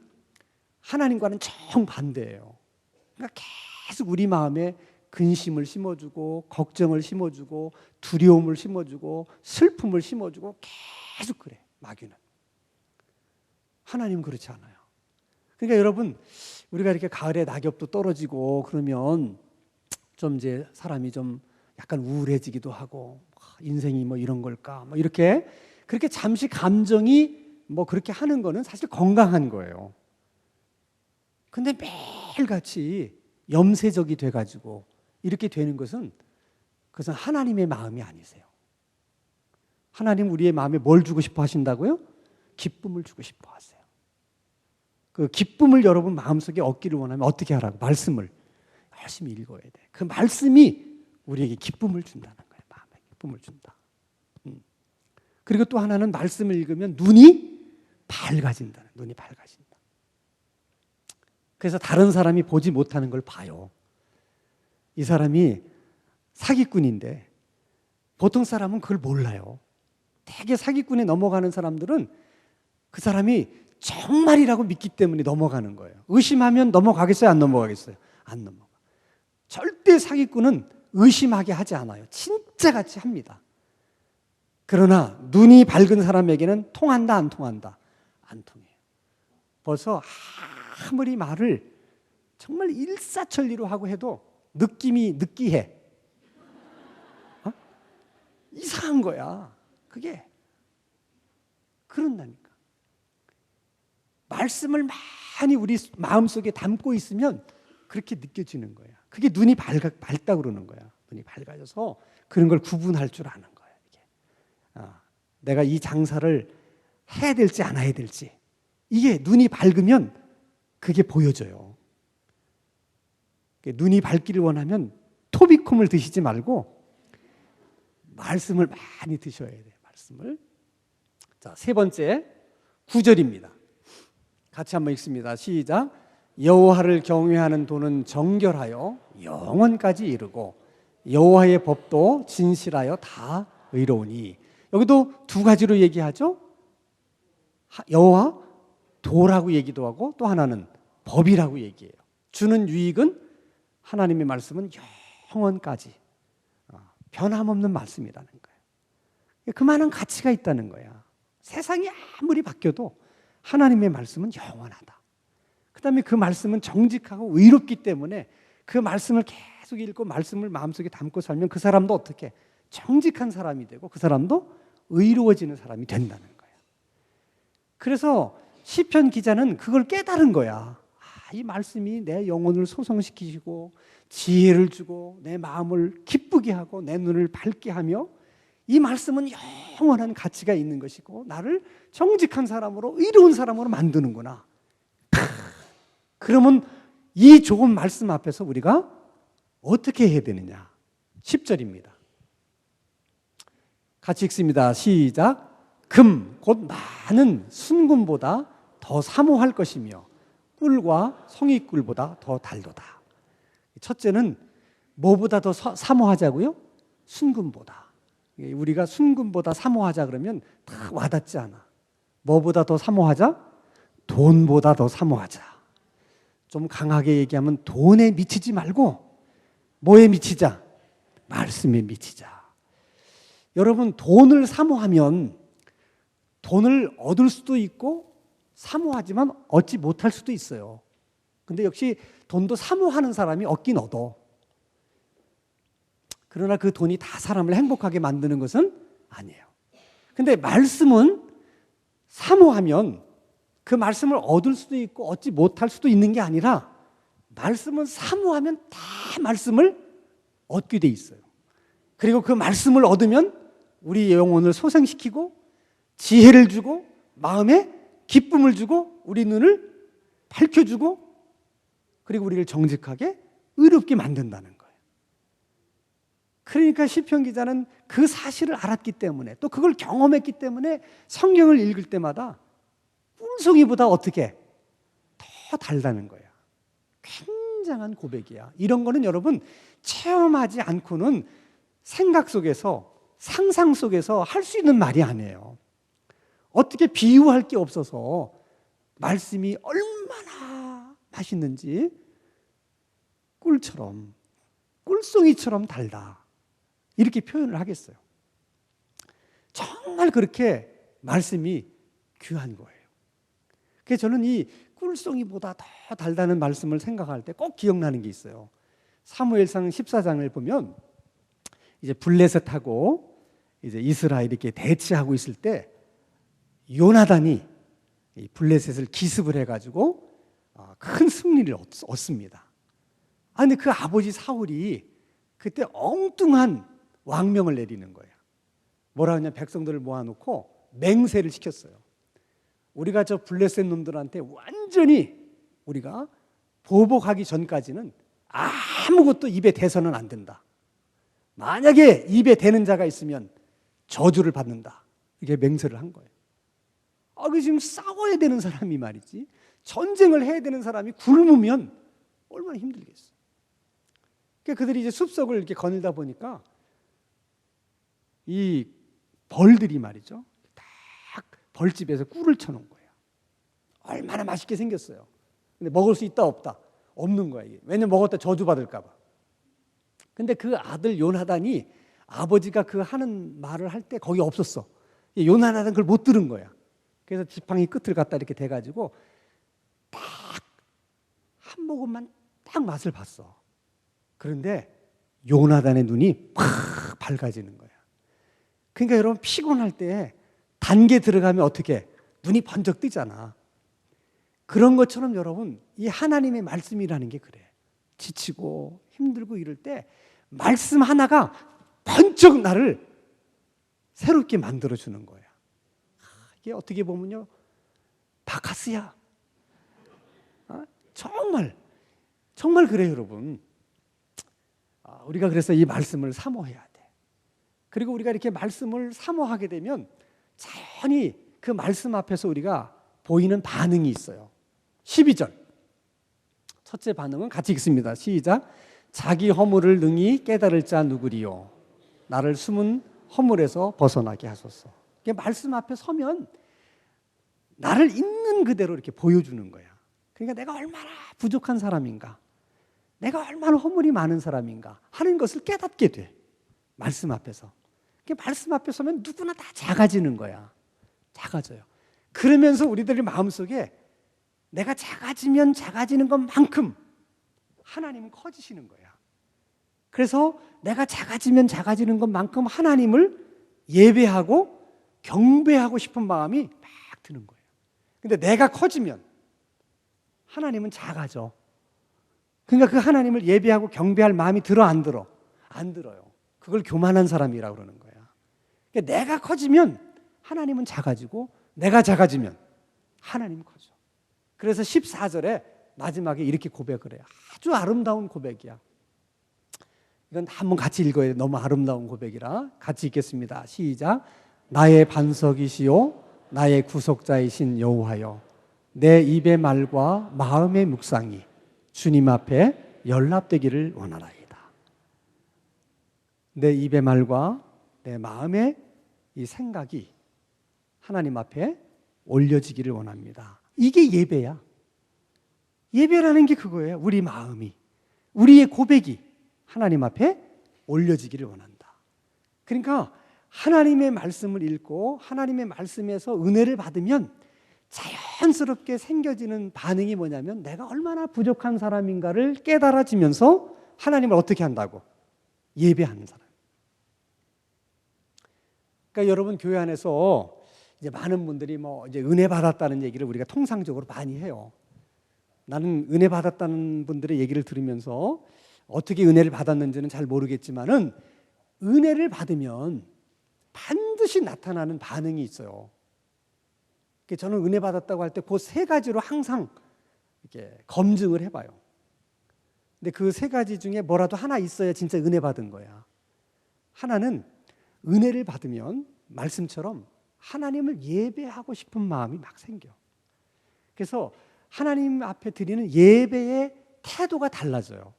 하나님과는 정반대예요. 그러니까 계속 우리 마음에 근심을 심어주고 걱정을 심어주고 두려움을 심어주고 슬픔을 심어주고 계속 그래. 마귀는. 하나님은 그렇지 않아요. 그러니까 여러분 우리가 이렇게 가을에 낙엽도 떨어지고 그러면 좀 이제 사람이 좀 약간 우울해지기도 하고 인생이 뭐 이런 걸까 뭐 이렇게 그렇게 잠시 감정이 뭐 그렇게 하는 거는 사실 건강한 거예요. 근데 매일같이 염세적이 돼가지고 이렇게 되는 것은 그것은 하나님의 마음이 아니세요. 하나님 우리의 마음에 뭘 주고 싶어 하신다고요? 기쁨을 주고 싶어 하세요. 그 기쁨을 여러분 마음속에 얻기를 원하면 어떻게 하라고? 말씀을 열심히 읽어야 돼. 그 말씀이 우리에게 기쁨을 준다는 거예요. 마음에 기쁨을 준다. 그리고 또 하나는 말씀을 읽으면 눈이 밝아진다는, 눈이 밝아진다. 그래서 다른 사람이 보지 못하는 걸 봐요. 이 사람이 사기꾼인데 보통 사람은 그걸 몰라요. 되게 사기꾼에 넘어가는 사람들은 그 사람이 정말이라고 믿기 때문에 넘어가는 거예요. 의심하면 넘어가겠어요? 안 넘어가겠어요? 안 넘어가. 절대 사기꾼은 의심하게 하지 않아요. 진짜 같이 합니다. 그러나 눈이 밝은 사람에게는 통한다, 안 통한다? 안 통해요. 벌써 아무리 말을 정말 일사천리로 하고 해도 느낌이 느끼해. 이상한 거야. 그게 그런다니까. 말씀을 많이 우리 마음속에 담고 있으면 그렇게 느껴지는 거야. 그게 눈이 밝다 그러는 거야. 눈이 밝아져서 그런 걸 구분할 줄 아는 거야. 이게. 내가 이 장사를 해야 될지 안 해야 될지 이게 눈이 밝으면 그게 보여져요. 눈이 밝기를 원하면 토비콤을 드시지 말고 말씀을 많이 드셔야 돼요. 말씀을. 자, 세 번째 9절입니다. 같이 한번 읽습니다. 시작. 여호와를 경외하는 도는 정결하여 영원까지 이르고 여호와의 법도 진실하여 다 의로우니. 여기도 두 가지로 얘기하죠. 여호와 도라고 얘기도 하고 또 하나는 법이라고 얘기해요. 주는 유익은 하나님의 말씀은 영원까지 변함없는 말씀이라는 거예요. 그만한 가치가 있다는 거야. 세상이 아무리 바뀌어도 하나님의 말씀은 영원하다. 그 다음에 그 말씀은 정직하고 의롭기 때문에 그 말씀을 계속 읽고 말씀을 마음속에 담고 살면 그 사람도 어떻게 정직한 사람이 되고 그 사람도 의로워지는 사람이 된다는 거예요. 그래서 시편 기자는 그걸 깨달은 거야. 이 말씀이 내 영혼을 소성시키시고 지혜를 주고 내 마음을 기쁘게 하고 내 눈을 밝게 하며 이 말씀은 영원한 가치가 있는 것이고 나를 정직한 사람으로 의로운 사람으로 만드는구나. 그러면 이 좋은 말씀 앞에서 우리가 어떻게 해야 되느냐? 10절입니다. 같이 읽습니다. 시작. 금, 곧 많은 순금보다 더 사모할 것이며 꿀과 성의꿀보다 더 달도다. 첫째는 뭐보다 더 사모하자고요? 순금보다. 우리가 순금보다 사모하자 그러면 다 와닿지 않아. 뭐보다 더 사모하자? 돈보다 더 사모하자. 좀 강하게 얘기하면 돈에 미치지 말고 뭐에 미치자? 말씀에 미치자. 여러분, 돈을 사모하면 돈을 얻을 수도 있고 사모하지만 얻지 못할 수도 있어요. 근데 역시 돈도 사모하는 사람이 얻긴 얻어. 그러나 그 돈이 다 사람을 행복하게 만드는 것은 아니에요. 근데 말씀은 사모하면 그 말씀을 얻을 수도 있고 얻지 못할 수도 있는 게 아니라 말씀은 사모하면 다 말씀을 얻게 돼 있어요. 그리고 그 말씀을 얻으면 우리 영혼을 소생시키고 지혜를 주고 마음에 기쁨을 주고 우리 눈을 밝혀주고 그리고 우리를 정직하게 의롭게 만든다는 거예요. 그러니까 시편 기자는 그 사실을 알았기 때문에 또 그걸 경험했기 때문에 성경을 읽을 때마다 꿀송이보다 어떻게 더 달다는 거야. 굉장한 고백이야. 이런 거는 여러분 체험하지 않고는 생각 속에서 상상 속에서 할 수 있는 말이 아니에요. 어떻게 비유할 게 없어서 말씀이 얼마나 맛있는지 꿀처럼 꿀송이처럼 달다 이렇게 표현을 하겠어요. 정말 그렇게 말씀이 귀한 거예요. 그래서 저는 이 꿀송이보다 더 달다는 말씀을 생각할 때 꼭 기억나는 게 있어요. 사무엘상 14장을 보면 이제 블레셋하고 이제 이스라엘이 이렇게 대치하고 있을 때 요나단이 블레셋을 기습을 해가지고 큰 승리를 얻습니다. 근데 그 아버지 사울이 그때 엉뚱한 왕명을 내리는 거예요. 뭐라 하냐, 백성들을 모아놓고 맹세를 시켰어요. 우리가 저 블레셋 놈들한테 완전히 우리가 보복하기 전까지는 아무것도 입에 대서는 안 된다. 만약에 입에 대는 자가 있으면 저주를 받는다. 이게 맹세를 한 거예요. 그 지금 싸워야 되는 사람이 말이지. 전쟁을 해야 되는 사람이 굶으면 얼마나 힘들겠어. 그러니까 그들이 이제 숲속을 이렇게 거닐다 보니까 이 벌들이 말이죠. 딱 벌집에서 꿀을 쳐놓은 거예요. 얼마나 맛있게 생겼어요. 근데 먹을 수 있다 없다? 없는 거야. 이게. 왜냐면 먹었다 저주받을까 봐. 근데 그 아들 요나단이 아버지가 그 하는 말을 할 때 거기 없었어. 요나단은 그걸 못 들은 거야. 그래서 지팡이 끝을 갖다 이렇게 대가지고 딱 한 모금만 딱 맛을 봤어. 그런데 요나단의 눈이 팍 밝아지는 거야. 그러니까 여러분 피곤할 때 단계 들어가면 어떻게 눈이 번쩍 뜨잖아. 그런 것처럼 여러분 이 하나님의 말씀이라는 게 그래. 지치고 힘들고 이럴 때 말씀 하나가 번쩍 나를 새롭게 만들어주는 거야. 이게 어떻게 보면요 바카스야. 정말 그래요 여러분. 우리가 그래서 이 말씀을 사모해야 돼. 그리고 우리가 이렇게 말씀을 사모하게 되면 자연히 그 말씀 앞에서 우리가 보이는 반응이 있어요. 12절 첫째 반응은 같이 읽습니다. 시작. 자기 허물을 능히 깨달을 자 누구리요 나를 숨은 허물에서 벗어나게 하소서. 말씀 앞에 서면 나를 있는 그대로 이렇게 보여주는 거야. 그러니까 내가 얼마나 부족한 사람인가, 내가 얼마나 허물이 많은 사람인가 하는 것을 깨닫게 돼. 말씀 앞에서. 말씀 앞에 서면 누구나 다 작아지는 거야. 작아져요. 그러면서 우리들의 마음속에 내가 작아지면 작아지는 것만큼 하나님은 커지시는 거야. 그래서 내가 작아지면 작아지는 것만큼 하나님을 예배하고 경배하고 싶은 마음이 막 드는 거예요. 근데 내가 커지면 하나님은 작아져. 그러니까 그 하나님을 예배하고 경배할 마음이 들어 안 들어? 안 들어요. 그걸 교만한 사람이라고 그러는 거야. 그러니까 내가 커지면 하나님은 작아지고 내가 작아지면 하나님은 커져. 그래서 14절에 마지막에 이렇게 고백을 해요. 아주 아름다운 고백이야. 이건 한번 같이 읽어야 돼. 너무 아름다운 고백이라. 같이 읽겠습니다. 시작. 나의 반석이시요 나의 구속자이신 여호와여, 내 입의 말과 마음의 묵상이 주님 앞에 연락되기를 원하나이다. 내 입의 말과 내 마음의 이 생각이 하나님 앞에 올려지기를 원합니다. 이게 예배야. 예배라는 게 그거예요. 우리 마음이, 우리의 고백이 하나님 앞에 올려지기를 원한다. 그러니까 하나님의 말씀을 읽고 하나님의 말씀에서 은혜를 받으면 자연스럽게 생겨지는 반응이 뭐냐면 내가 얼마나 부족한 사람인가를 깨달아지면서 하나님을 어떻게 한다고? 예배하는 사람. 그러니까 여러분 교회 안에서 이제 많은 분들이 이제 은혜 받았다는 얘기를 우리가 통상적으로 많이 해요. 나는 은혜 받았다는 분들의 얘기를 들으면서 어떻게 은혜를 받았는지는 잘 모르겠지만은 은혜를 받으면 반드시 나타나는 반응이 있어요. 저는 은혜 받았다고 할 때 그 세 가지로 항상 이렇게 검증을 해봐요. 근데 그 세 가지 중에 뭐라도 하나 있어야 진짜 은혜 받은 거야. 하나는 은혜를 받으면 말씀처럼 하나님을 예배하고 싶은 마음이 막 생겨. 그래서 하나님 앞에 드리는 예배의 태도가 달라져요.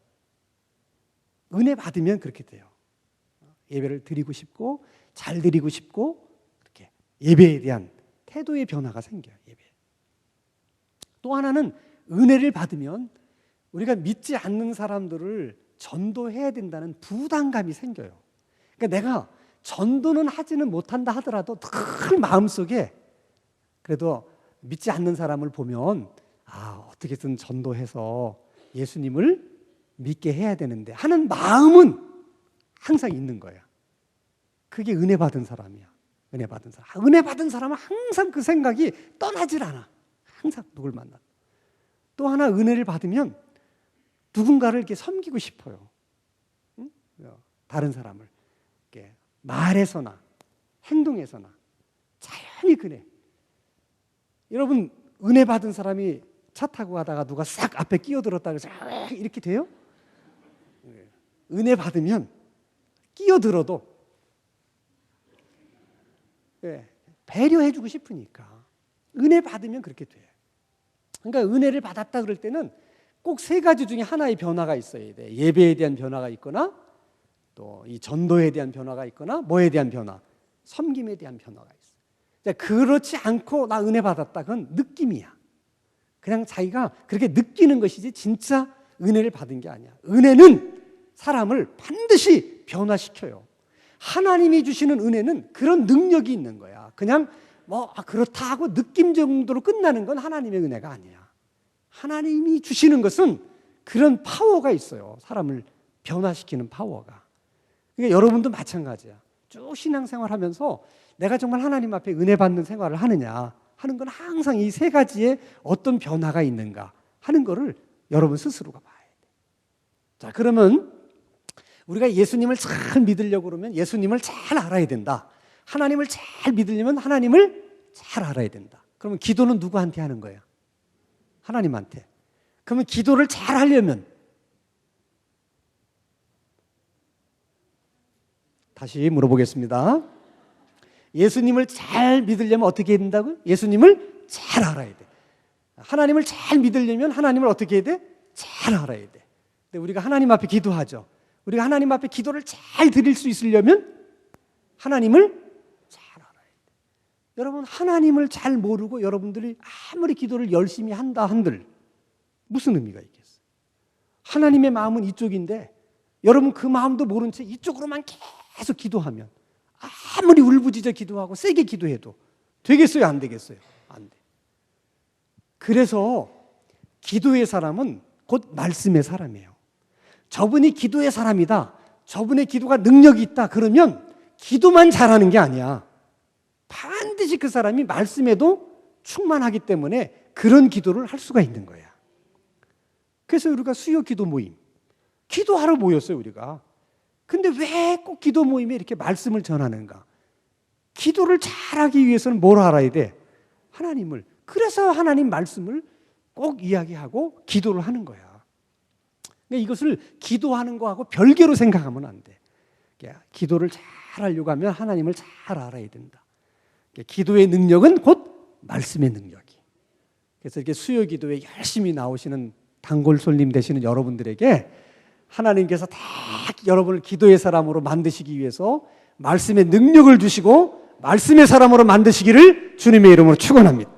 은혜 받으면 그렇게 돼요. 예배를 드리고 싶고 잘 드리고 싶고 이렇게 예배에 대한 태도의 변화가 생겨요. 예배. 또 하나는 은혜를 받으면 우리가 믿지 않는 사람들을 전도해야 된다는 부담감이 생겨요. 그러니까 내가 전도는 하지는 못한다 하더라도 늘 마음속에 그래도 믿지 않는 사람을 보면 어떻게든 전도해서 예수님을 믿게 해야 되는데 하는 마음은 항상 있는 거야. 그게 은혜 받은 사람이야. 은혜 받은 사람. 은혜 받은 사람은 항상 그 생각이 떠나질 않아. 항상 누굴 만나. 또 하나 은혜를 받으면 누군가를 이렇게 섬기고 싶어요. 응? 다른 사람을 이렇게 말에서나 행동에서나 자연히 그래. 여러분 은혜 받은 사람이 차 타고 가다가 누가 싹 앞에 끼어들었다 그래서 이렇게 돼요? 은혜 받으면 끼어들어도 배려해주고 싶으니까 은혜 받으면 그렇게 돼. 그러니까 은혜를 받았다 그럴 때는 꼭 세 가지 중에 하나의 변화가 있어야 돼. 예배에 대한 변화가 있거나 또 이 전도에 대한 변화가 있거나 뭐에 대한 변화? 섬김에 대한 변화가 있어. 그렇지 않고 나 은혜 받았다 그건 느낌이야. 그냥 자기가 그렇게 느끼는 것이지 진짜 은혜를 받은 게 아니야. 은혜는 사람을 반드시 변화시켜요. 하나님이 주시는 은혜는 그런 능력이 있는 거야. 그냥 그렇다 하고 느낌 정도로 끝나는 건 하나님의 은혜가 아니야. 하나님이 주시는 것은 그런 파워가 있어요. 사람을 변화시키는 파워가. 그러니까 여러분도 마찬가지야. 쭉 신앙생활 하면서 내가 정말 하나님 앞에 은혜 받는 생활을 하느냐 하는 건 항상 이 세 가지에 어떤 변화가 있는가 하는 거를 여러분 스스로가 봐야 돼. 자, 그러면 우리가 예수님을 잘 믿으려고 그러면 예수님을 잘 알아야 된다. 하나님을 잘 믿으려면 하나님을 잘 알아야 된다. 그러면 기도는 누구한테 하는 거야? 하나님한테. 그러면 기도를 잘 하려면 다시 물어보겠습니다. 예수님을 잘 믿으려면 어떻게 해야 된다고요? 예수님을 잘 알아야 돼. 하나님을 잘 믿으려면 하나님을 어떻게 해야 돼? 잘 알아야 돼. 근데 우리가 하나님 앞에 기도하죠. 우리가 하나님 앞에 기도를 잘 드릴 수 있으려면 하나님을 잘 알아야 돼. 여러분 하나님을 잘 모르고 여러분들이 아무리 기도를 열심히 한다 한들 무슨 의미가 있겠어요? 하나님의 마음은 이쪽인데 여러분 그 마음도 모른 채 이쪽으로만 계속 기도하면 아무리 울부짖어 기도하고 세게 기도해도 되겠어요? 안 되겠어요? 안 돼. 그래서 기도의 사람은 곧 말씀의 사람이에요. 저분이 기도의 사람이다. 저분의 기도가 능력이 있다. 그러면 기도만 잘하는 게 아니야. 반드시 그 사람이 말씀에도 충만하기 때문에 그런 기도를 할 수가 있는 거야. 그래서 우리가 수요 기도 모임, 기도하러 모였어요, 우리가. 근데 왜 꼭 기도 모임에 이렇게 말씀을 전하는가? 기도를 잘하기 위해서는 뭘 알아야 돼? 하나님을. 그래서 하나님 말씀을 꼭 이야기하고 기도를 하는 거야. 그러니까 이것을 기도하는 거하고 별개로 생각하면 안 돼. 기도를 잘 하려고 하면 하나님을 잘 알아야 된다. 기도의 능력은 곧 말씀의 능력이. 그래서 이렇게 수요 기도에 열심히 나오시는 단골손님 되시는 여러분들에게 하나님께서 다 여러분을 기도의 사람으로 만드시기 위해서 말씀의 능력을 주시고 말씀의 사람으로 만드시기를 주님의 이름으로 축원합니다.